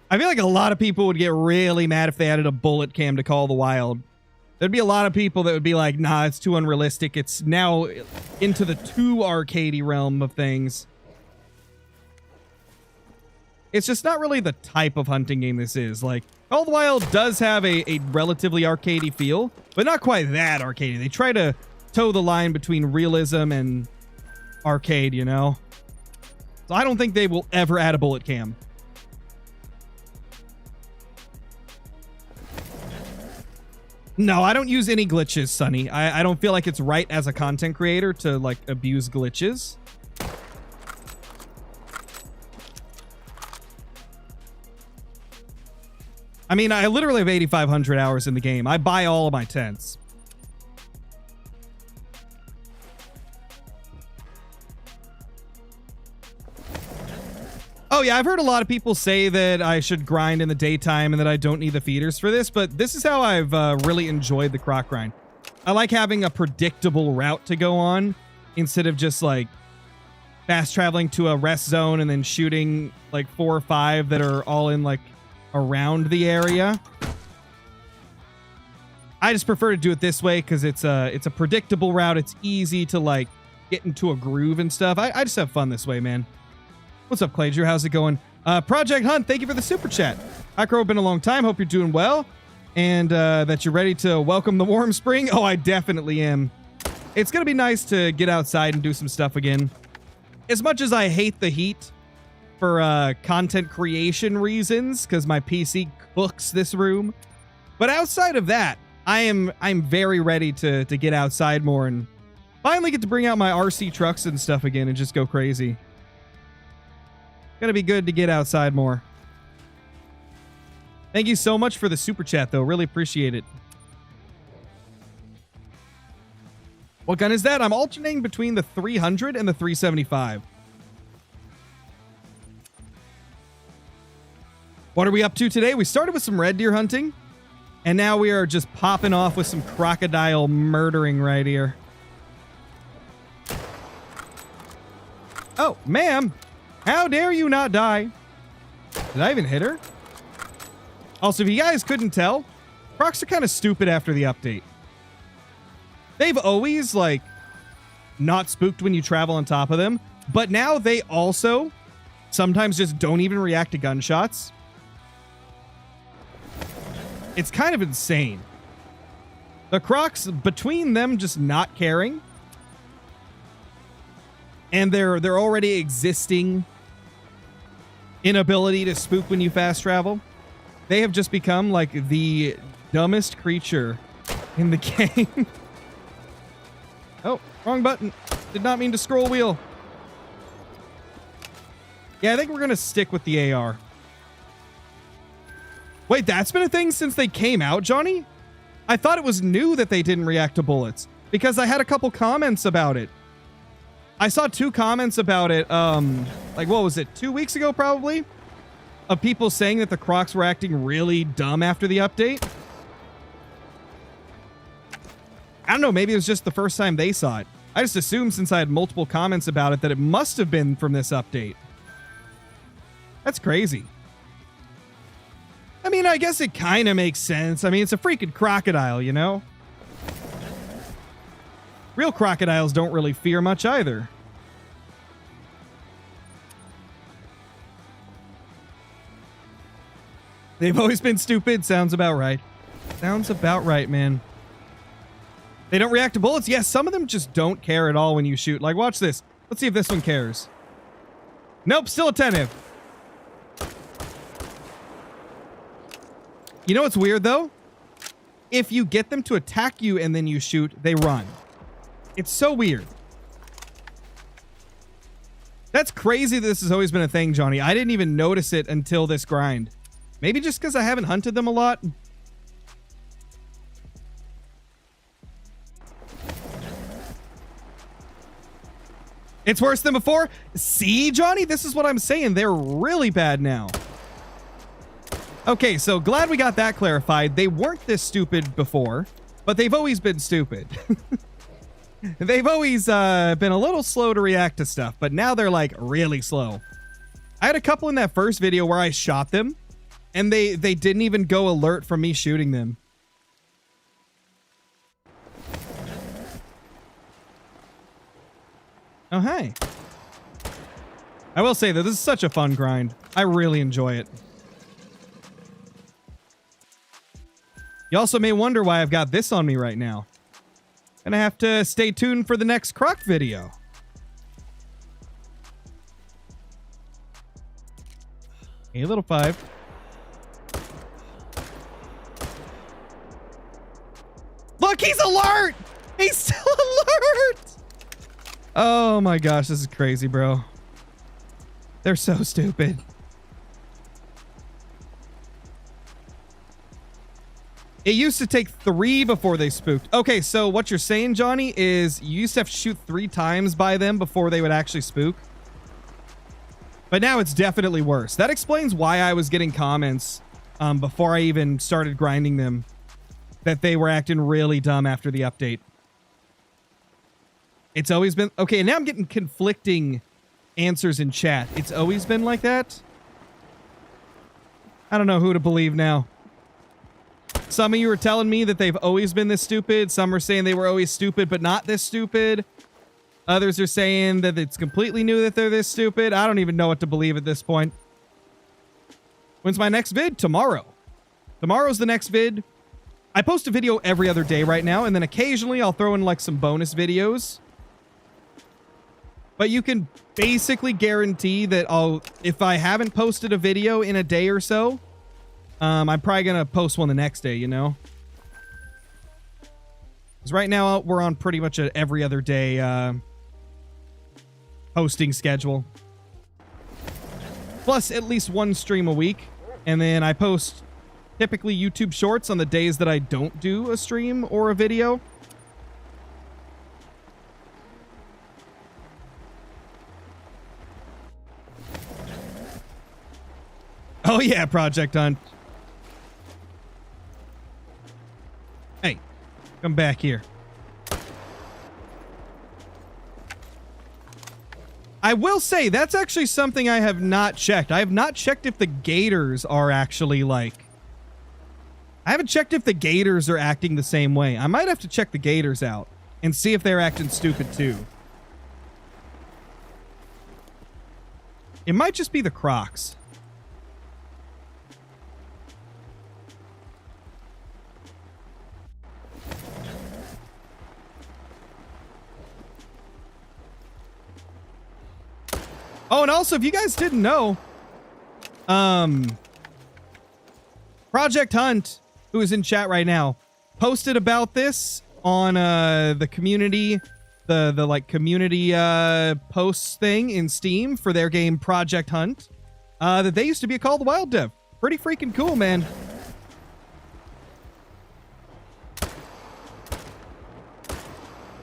I feel like a lot of people would get really mad if they added a bullet cam to Call of the Wild. There'd be a lot of people that would be like, nah, it's too unrealistic. It's now into the too arcadey realm of things. It's just not really the type of hunting game this is. Like, Call of the Wild does have a relatively arcadey feel, but not quite that arcadey. They try to toe the line between realism and arcade, you know? So I don't think they will ever add a bullet cam. No, I don't use any glitches, Sonny. I don't feel like it's right as a content creator to, like, abuse glitches. I mean, I literally have 8,500 hours in the game. I buy all of my tents. Oh yeah, I've heard a lot of people say that I should grind in the daytime and that I don't need the feeders for this, but this is how I've really enjoyed the Croc grind. I like having a predictable route to go on instead of just like fast traveling to a rest zone and then shooting like 4 or 5 that are all in like around the area. I just prefer to do it this way because it's a predictable route. It's easy to like get into a groove and stuff. I just have fun this way, man. What's up, Clay Drew? How's it going? Project Hunt, thank you for the super chat. Hi, Crow, been a long time. Hope you're doing well and that you're ready to welcome the warm spring. Oh, I definitely am. It's going to be nice to get outside and do some stuff again. As much as I hate the heat for content creation reasons, because my PC cooks this room. But outside of that, I'm very ready to get outside more and finally get to bring out my RC trucks and stuff again and just go crazy. Gonna be good to get outside more. Thank you so much for the super chat, though. Really appreciate it. What gun is that? I'm alternating between the 300 and the 375. What are we up to today? We started with some red deer hunting, and now we are just popping off with some crocodile murdering right here. Oh, ma'am. How dare you not die? Did I even hit her? Also, if you guys couldn't tell, Crocs are kind of stupid after the update. They've always, like, not spooked when you travel on top of them, but now they also sometimes just don't even react to gunshots. It's kind of insane. The Crocs, between them just not caring, and their already existing inability to spook when you fast travel, they have just become like the dumbest creature in the game. Oh, wrong button. Did not mean to scroll wheel. Yeah, I think we're going to stick with the AR. Wait, that's been a thing since they came out, Johnny? I thought it was new that they didn't react to bullets because I had a couple comments about it. I saw 2 comments about it, like, what was it, 2 weeks ago, probably? Of people saying that the Crocs were acting really dumb after the update. I don't know, maybe it was just the first time they saw it. I just assumed since I had multiple comments about it that it must have been from this update. That's crazy. I mean, I guess it kind of makes sense. I mean, it's a freaking crocodile, you know? Real crocodiles don't really fear much either. They've always been stupid. Sounds about right. Sounds about right, man. They don't react to bullets? Yes, some of them just don't care at all when you shoot. Like, watch this. Let's see if this one cares. Nope, still attentive. You know what's weird, though? If you get them to attack you and then you shoot, they run. It's so weird. That's crazy that this has always been a thing, Johnny. I didn't even notice it until this grind. Maybe just because I haven't hunted them a lot. It's worse than before? See, Johnny? This is what I'm saying. They're really bad now. Okay, so glad we got that clarified. They weren't this stupid before, but they've always been stupid. They've always been a little slow to react to stuff, but now they're like really slow. I had a couple in that first video where I shot them, and they didn't even go alert from me shooting them. Oh, hey. I will say that this is such a fun grind. I really enjoy it. You also may wonder why I've got this on me right now. Gonna have to stay tuned for the next Croc video. Hey, little 5. Look, he's alert! He's still alert! Oh my gosh, this is crazy, bro. They're so stupid. It used to take 3 before they spooked. Okay, so what you're saying, Johnny, is you used to have to shoot 3 times by them before they would actually spook. But now it's definitely worse. That explains why I was getting comments before I even started grinding them. that they were acting really dumb after the update. It's always been... Okay, now I'm getting conflicting answers in chat. It's always been like that? I don't know who to believe now. Some of you are telling me that they've always been this stupid. Some are saying they were always stupid, but not this stupid. Others are saying that it's completely new that they're this stupid. I don't even know what to believe at this point. When's my next vid? Tomorrow. Tomorrow's the next vid. I post a video every other day right now, and then occasionally I'll throw in like some bonus videos. But you can basically guarantee that if I haven't posted a video in a day or so, I'm probably going to post one the next day, you know? Because right now we're on pretty much an every other day posting schedule. Plus at least one stream a week. And then I post typically YouTube shorts on the days that I don't do a stream or a video. Oh yeah, Project Hunt. Hey, come back here. I will say, that's actually something I have not checked. I have not checked if the gators are actually like... I haven't checked if the gators are acting the same way. I might have to check the gators out and see if they're acting stupid too. It might just be the Crocs. Oh, and also, if you guys didn't know, Project Hunt, who is in chat right now, posted about this on the community, the like community posts thing in Steam for their game Project Hunt, that they used to be called the Wild Dev. Pretty freaking cool, man.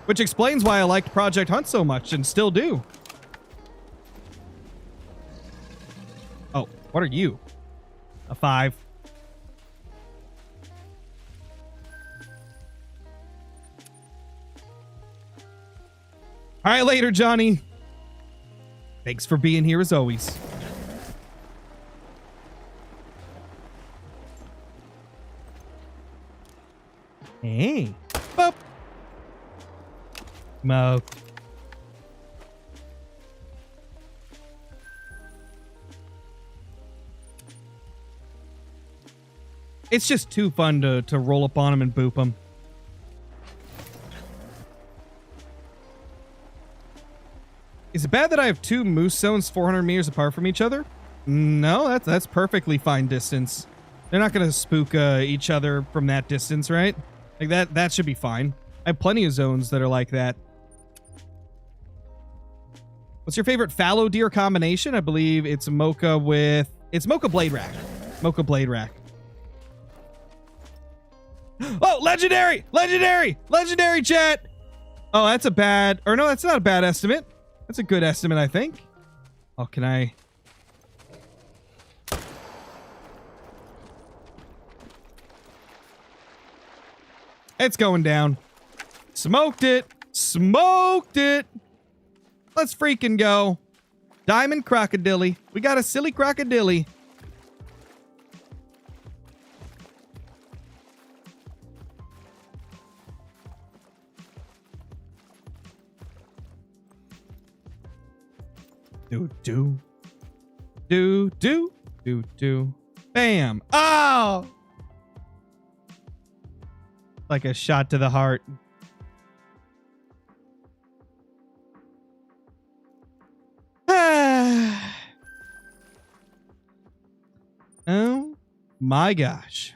Which explains why I liked Project Hunt so much and still do. Oh, what are you? A 5. All right, later, Johnny. Thanks for being here as always. Hey. Boop. Smoke. It's just too fun to roll up on them and boop them. Is it bad that I have 2 moose zones 400 meters apart from each other? No, that's perfectly fine distance. They're not going to spook each other from that distance, right? Like that should be fine. I have plenty of zones that are like that. What's your favorite fallow deer combination? I believe it's Mocha with... It's Mocha Blade Rack. Mocha Blade Rack. Oh, legendary! Legendary! Legendary, chat! Oh, that's a bad... Or no, that's not a bad estimate. That's a good estimate, I think. Oh, can I... It's going down. Smoked it! Smoked it! Let's freaking go. Diamond crocodile. We got a silly crocodile. Do. Bam. Oh! Like a shot to the heart. Oh my gosh.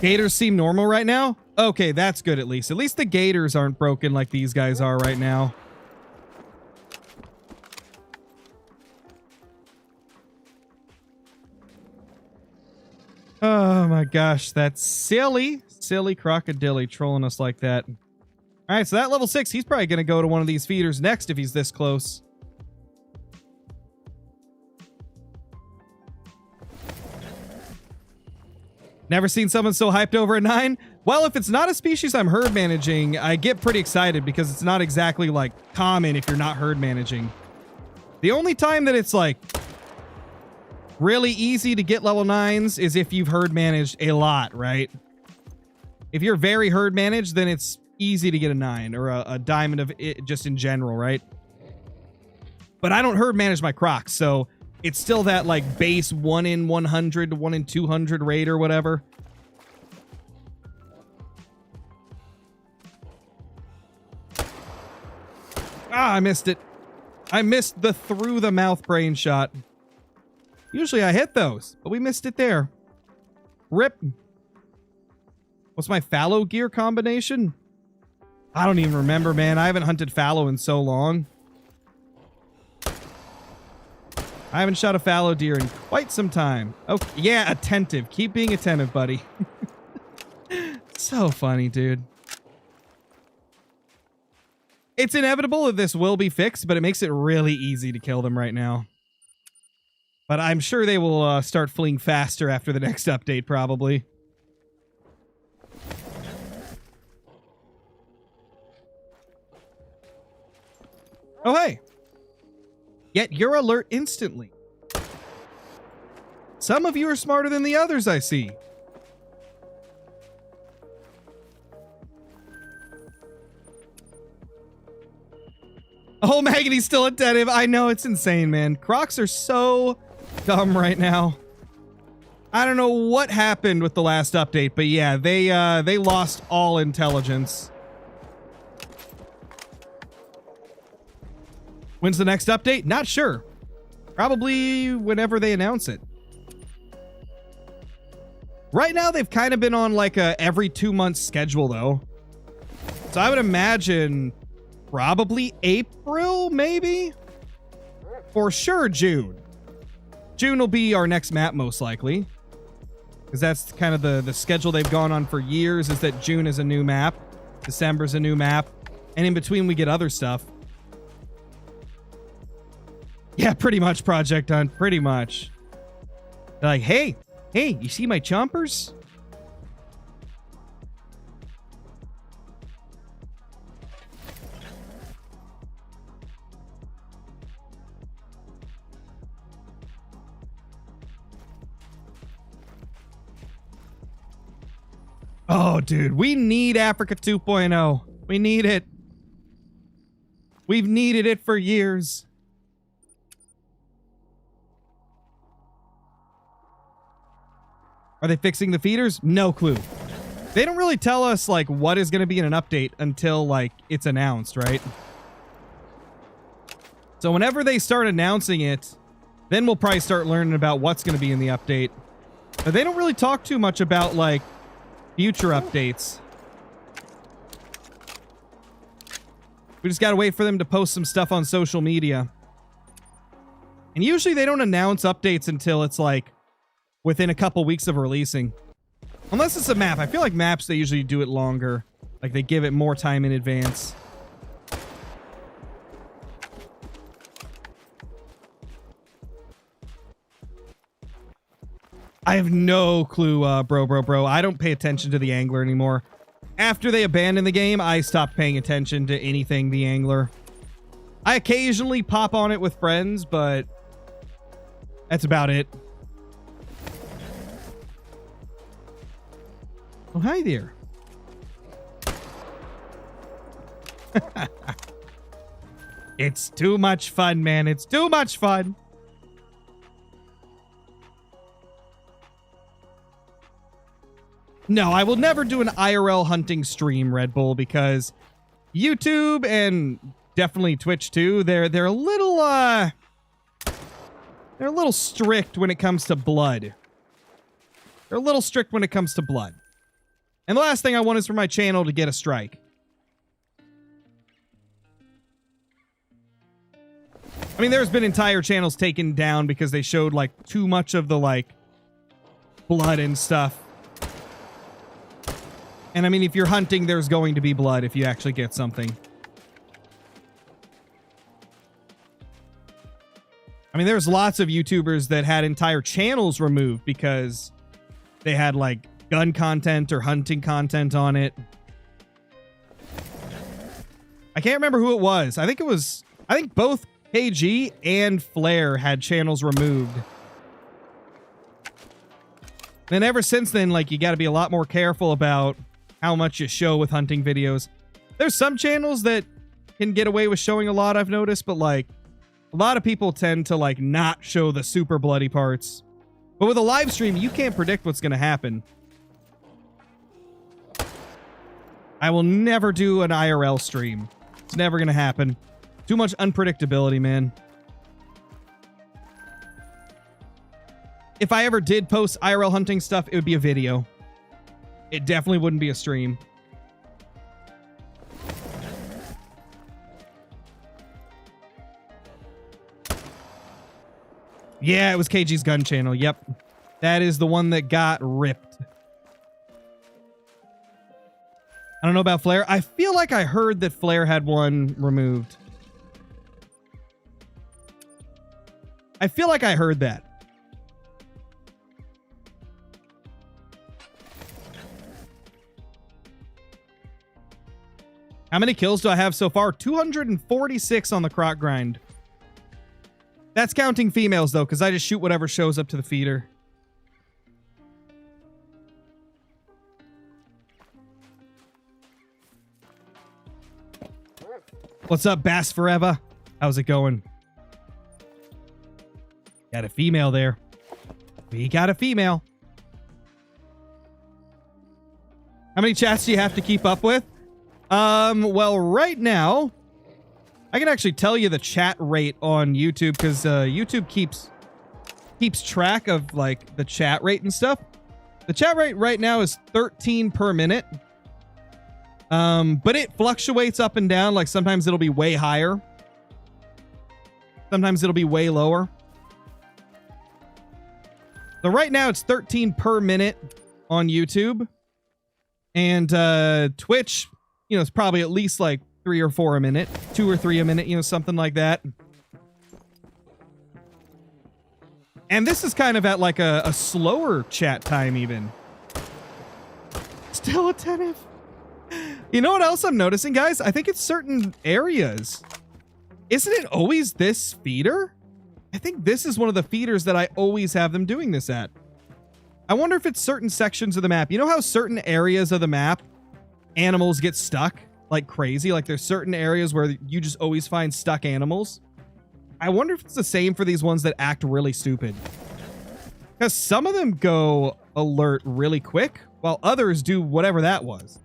Gators seem normal right now? Okay, that's good at least. At least the gators aren't broken like these guys are right now. Oh my gosh, that's silly. Silly crocodile trolling us like that. Alright, so that level 6, he's probably going to go to one of these feeders next if he's this close. Never seen someone so hyped over a 9. Well, if it's not a species I'm herd managing, I get pretty excited because it's not exactly like common if you're not herd managing. The only time that it's like really easy to get level 9s is if you've herd managed a lot, right? If you're very herd managed, then it's easy to get a 9 or a diamond of it just in general, right? But I don't herd manage my Crocs, so it's still that like base 1 in 100 to 1 in 200 rate or whatever. Ah, I missed it. I missed the through the mouth brain shot. Usually I hit those, but we missed it there. Rip. What's my fallow gear combination? I don't even remember, man. I haven't hunted fallow in so long. I haven't shot a fallow deer in quite some time. Oh, yeah, attentive. Keep being attentive, buddy. So funny, dude. It's inevitable that this will be fixed, but it makes it really easy to kill them right now. But I'm sure they will start fleeing faster after the next update, probably. Oh, hey. Get your alert instantly. Some of you are smarter than the others, I see. Oh, Maggoty's still attentive. I know, it's insane, man. Crocs are so dumb right now. I don't know what happened with the last update, but yeah, they lost all intelligence. When's the next update? Not sure. Probably whenever they announce it. Right now, they've kind of been on like a every 2 month schedule, though. So I would imagine probably April, maybe? For sure, June. June will be our next map, most likely. Because that's kind of the schedule they've gone on for years, is that June is a new map. December's a new map. And in between, we get other stuff. Yeah, pretty much, Project Hunt. Pretty much. They're like, hey, you see my chompers? Oh, dude, we need Africa 2.0. We need it. We've needed it for years. Are they fixing the feeders? No clue. They don't really tell us, like, what is going to be in an update until, like, it's announced, right? So whenever they start announcing it, then we'll probably start learning about what's going to be in the update. But they don't really talk too much about, like, future updates. We just gotta wait for them to post some stuff on social media. And usually they don't announce updates until it's, like, within a couple weeks of releasing. Unless it's a map. I feel like maps, they usually do it longer. Like, they give it more time in advance. I have no clue, bro. I don't pay attention to the Angler anymore. After they abandoned the game, I stopped paying attention to anything the Angler. I occasionally pop on it with friends, but that's about it. Oh, hi there. It's too much fun, man. It's too much fun. No, I will never do an IRL hunting stream, Red Bull, because YouTube and definitely Twitch too, they're a little strict when it comes to blood. They're a little strict when it comes to blood. And the last thing I want is for my channel to get a strike. I mean, there's been entire channels taken down because they showed, like, too much of the, like, blood and stuff. And I mean, if you're hunting, there's going to be blood if you actually get something. I mean, there's lots of YouTubers that had entire channels removed because they had, like, gun content or hunting content on it. I can't remember who it was. I think both KG and Flare had channels removed. And ever since then, like, you got to be a lot more careful about how much you show with hunting videos. There's some channels that can get away with showing a lot, I've noticed, but like a lot of people tend to like not show the super bloody parts. But with a live stream, you can't predict what's going to happen. I will never do an IRL stream. It's never going to happen. Too much unpredictability, man. If I ever did post IRL hunting stuff, it would be a video. It definitely wouldn't be a stream. Yeah, it was KG's gun channel. Yep. That is the one that got ripped. I don't know about Flare. I feel like I heard that Flare had one removed. I feel like I heard that. How many kills do I have so far? 246 on the Croc grind. That's counting females, though, because I just shoot whatever shows up to the feeder. What's up, Bass Forever? How's it going? Got a female there. We got a female. How many chats do you have to keep up with? Well, right now, I can actually tell you the chat rate on YouTube because YouTube keeps track of like the chat rate and stuff. The chat rate right now is 13 per minute. But it fluctuates up and down. Like sometimes it'll be way higher. Sometimes it'll be way lower. So right now it's 13 per minute on YouTube. And Twitch, you know, it's probably at least like 3 or 4 a minute, 2 or 3 a minute, you know, something like that. And this is kind of at like a slower chat time even. Still attentive. You know what else I'm noticing, guys? I think it's certain areas. Isn't it always this feeder? I think this is one of the feeders that I always have them doing this at. I wonder if it's certain sections of the map. You know how certain areas of the map, animals get stuck like crazy? Like there's certain areas where you just always find stuck animals. I wonder if it's the same for these ones that act really stupid. Because some of them go alert really quick, while others do whatever that was.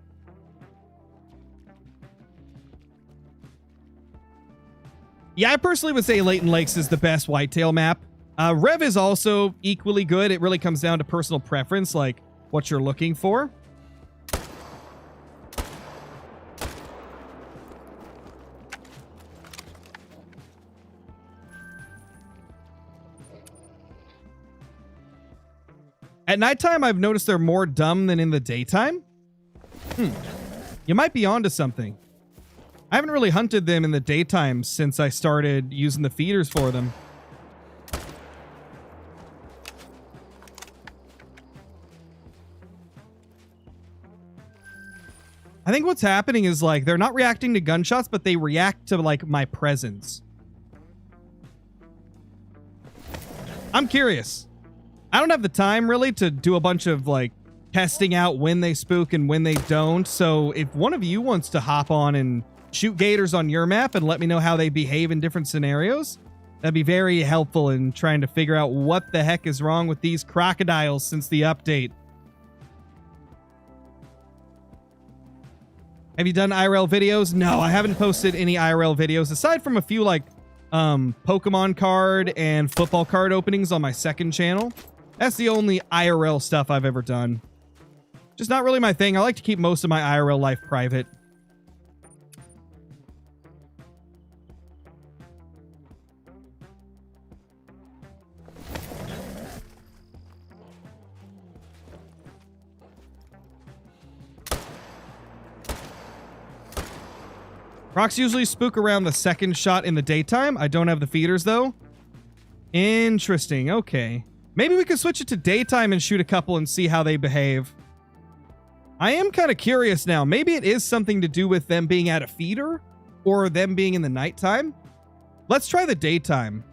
Yeah, I personally would say Leighton Lakes is the best whitetail map. Rev is also equally good. It really comes down to personal preference, like what you're looking for. At nighttime, I've noticed they're more dumb than in the daytime. You might be onto something. I haven't really hunted them in the daytime since I started using the feeders for them. I think what's happening is like they're not reacting to gunshots, but they react to like my presence. I'm curious. I don't have the time really to do a bunch of like testing out when they spook and when they don't. So if one of you wants to hop on and shoot gators on your map and let me know how they behave in different scenarios, that'd be very helpful in trying to figure out what the heck is wrong with these crocodiles since the update. Have you done IRL videos? No, I haven't posted any IRL videos aside from a few like Pokemon card and football card openings on my second channel. That's the only IRL stuff I've ever done. Just not really my thing. I like to keep most of my IRL life private. Crocs usually spook around the second shot in the daytime. I don't have the feeders, though. Interesting. Okay. Maybe we could switch it to daytime and shoot a couple and see how they behave. I am kind of curious now. Maybe it is something to do with them being at a feeder or them being in the nighttime. Let's try the daytime.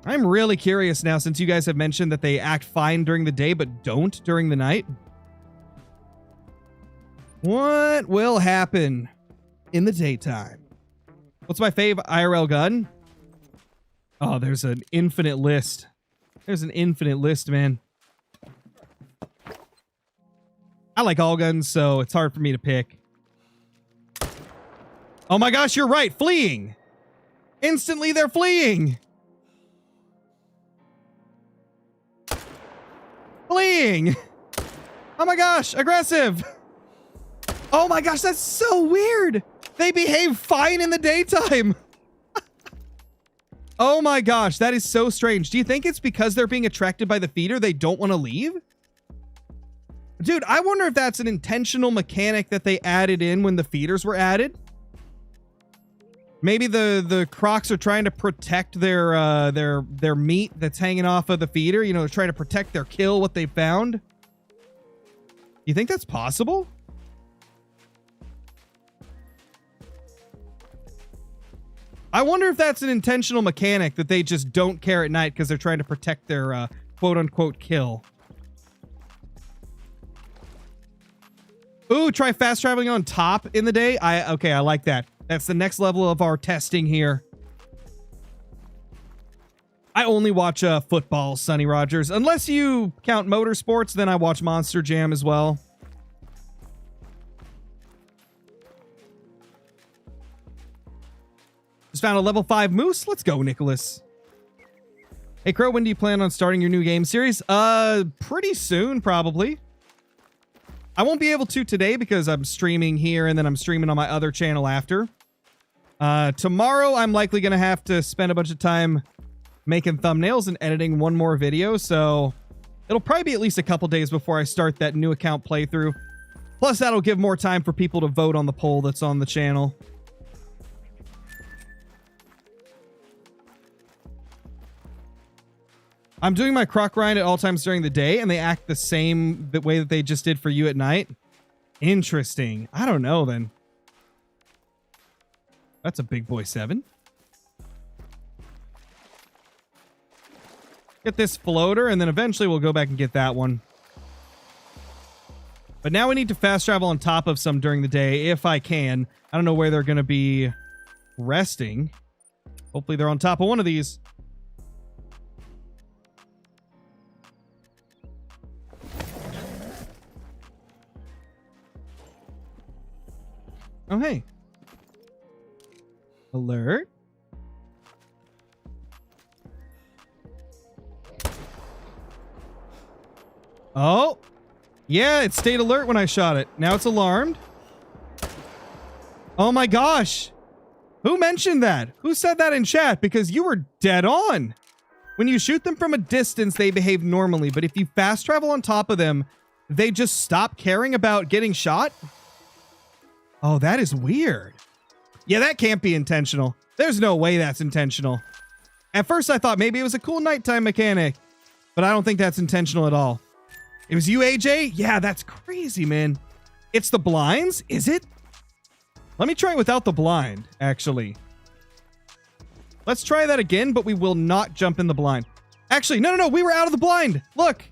I'm really curious now since you guys have mentioned that they act fine during the day but don't during the night. What will happen in the daytime? What's my fave IRL gun? Oh, there's an infinite list. There's an infinite list, man. I like all guns, so it's hard for me to pick. Oh my gosh, you're right. Fleeing. Instantly, they're fleeing. Fleeing. Oh my gosh, aggressive. Oh my gosh, that's so weird. They behave fine in the daytime. Oh my gosh, that is so strange. Do you think it's because they're being attracted by the feeder they don't want to leave? Dude, I wonder if that's an intentional mechanic that they added in when the feeders were added. Maybe the Crocs are trying to protect their meat that's hanging off of the feeder. You know, they're trying to protect their kill, what they found. You think that's possible? I wonder if that's an intentional mechanic that they just don't care at night because they're trying to protect their quote-unquote kill. Ooh, try fast traveling on top in the day. Okay, I like that. That's the next level of our testing here. I only watch football, Sonny Rogers. Unless you count motorsports, then I watch Monster Jam as well. Just found a level 5 moose. Let's go, Nicholas. Hey, Crow, when do you plan on starting your new game series? Pretty soon, probably. I won't be able to today because I'm streaming here and then I'm streaming on my other channel after. Tomorrow, I'm likely going to have to spend a bunch of time making thumbnails and editing one more video, so it'll probably be at least a couple days before I start that new account playthrough. Plus, that'll give more time for people to vote on the poll that's on the channel. I'm doing my croc grind at all times during the day, and they act the same the way that they just did for you at night. Interesting. I don't know, then. That's a big boy 7. Get this floater, and then eventually we'll go back and get that one. But now we need to fast travel on top of some during the day, if I can. I don't know where they're going to be resting. Hopefully they're on top of one of these. Oh, hey. Alert. Oh. Yeah, it stayed alert when I shot it. Now it's alarmed. Oh my gosh. Who mentioned that? Who said that in chat? Because you were dead on. When you shoot them from a distance, they behave normally. But if you fast travel on top of them, they just stop caring about getting shot? Oh, that is weird. Yeah, that can't be intentional. There's no way that's intentional. At first, I thought maybe it was a cool nighttime mechanic, but I don't think that's intentional at all. It was you, AJ? Yeah, that's crazy, man. It's the blinds? Is it? Let me try it without the blind, actually. Let's try that again, but we will not jump in the blind. Actually, no. We were out of the blind. Look,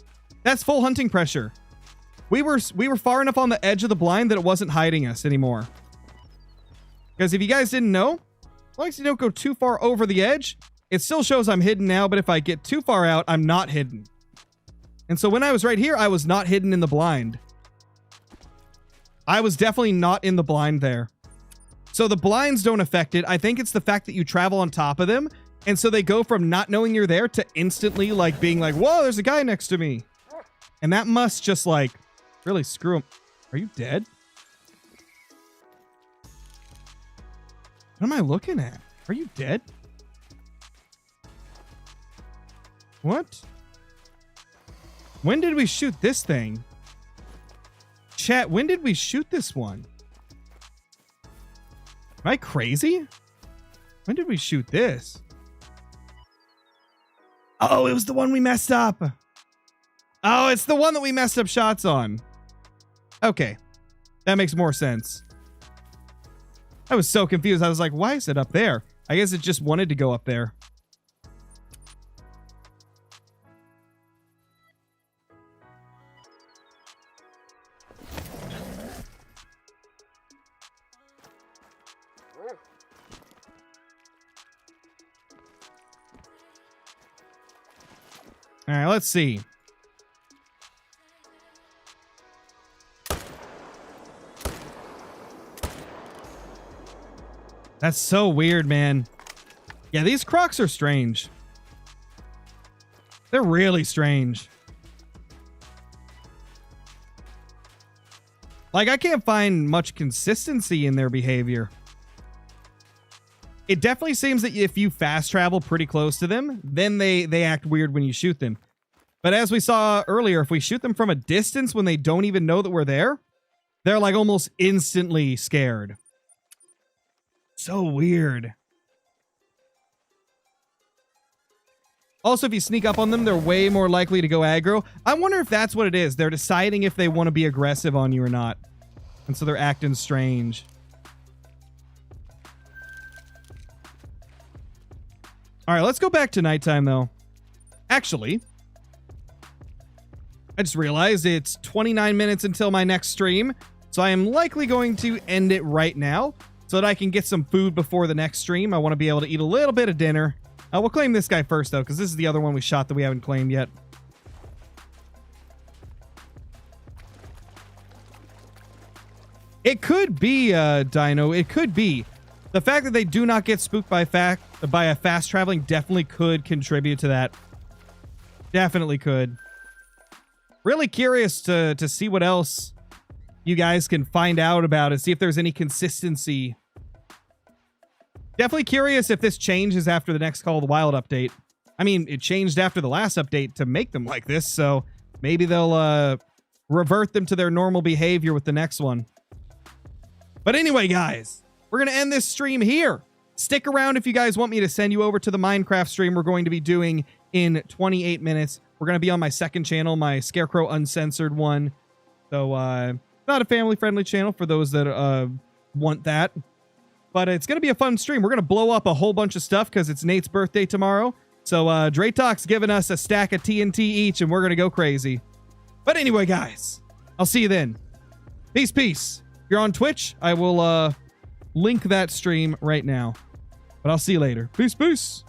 that's full hunting pressure. We were far enough on the edge of the blind that it wasn't hiding us anymore. Because if you guys didn't know, as long as you don't go too far over the edge, it still shows I'm hidden now, but if I get too far out, I'm not hidden. And so when I was right here, I was not hidden in the blind. I was definitely not in the blind there. So the blinds don't affect it. I think it's the fact that you travel on top of them. And so they go from not knowing you're there to instantly like being like, whoa, there's a guy next to me. And that must just like really screw him. Are you dead? What am I looking at? Are you dead? What? When did we shoot this thing? Chat, when did we shoot this one? Am I crazy? When did we shoot this? Oh, it was the one we messed up. Oh, it's the one that we messed up shots on. Okay. That makes more sense. I was so confused. I was like, why is it up there? I guess it just wanted to go up there. All right, let's see. That's so weird, man. Yeah, these Crocs are strange. They're really strange. Like, I can't find much consistency in their behavior. It definitely seems that if you fast travel pretty close to them, then they act weird when you shoot them. But as we saw earlier, if we shoot them from a distance when they don't even know that we're there, they're like almost instantly scared. So weird. Also, if you sneak up on them, they're way more likely to go aggro. I wonder if that's what it is. They're deciding if they want to be aggressive on you or not. And so they're acting strange. All right, let's go back to nighttime, though. Actually, I just realized it's 29 minutes until my next stream, so I am likely going to end it right now so that I can get some food before the next stream. I want to be able to eat a little bit of dinner. We'll claim this guy first, though, because this is the other one we shot that we haven't claimed yet. It could be, Dino. It could be. The fact that they do not get spooked by a fast traveling definitely could contribute to that. Definitely could. Really curious to see what else you guys can find out about it. See if there's any consistency. Definitely curious if this changes after the next Call of the Wild update. I mean, it changed after the last update to make them like this, so maybe they'll revert them to their normal behavior with the next one. But anyway, guys, we're going to end this stream here. Stick around if you guys want me to send you over to the Minecraft stream we're going to be doing in 28 minutes. We're going to be on my second channel, my Scarecrow Uncensored one. So, not a family-friendly channel for those that want that. But it's going to be a fun stream. We're going to blow up a whole bunch of stuff because it's Nate's birthday tomorrow. So, Draytalk's giving us a stack of TNT each, and we're going to go crazy. But anyway, guys, I'll see you then. Peace, peace. If you're on Twitch, I will link that stream right now. But I'll see you later. Peace, peace.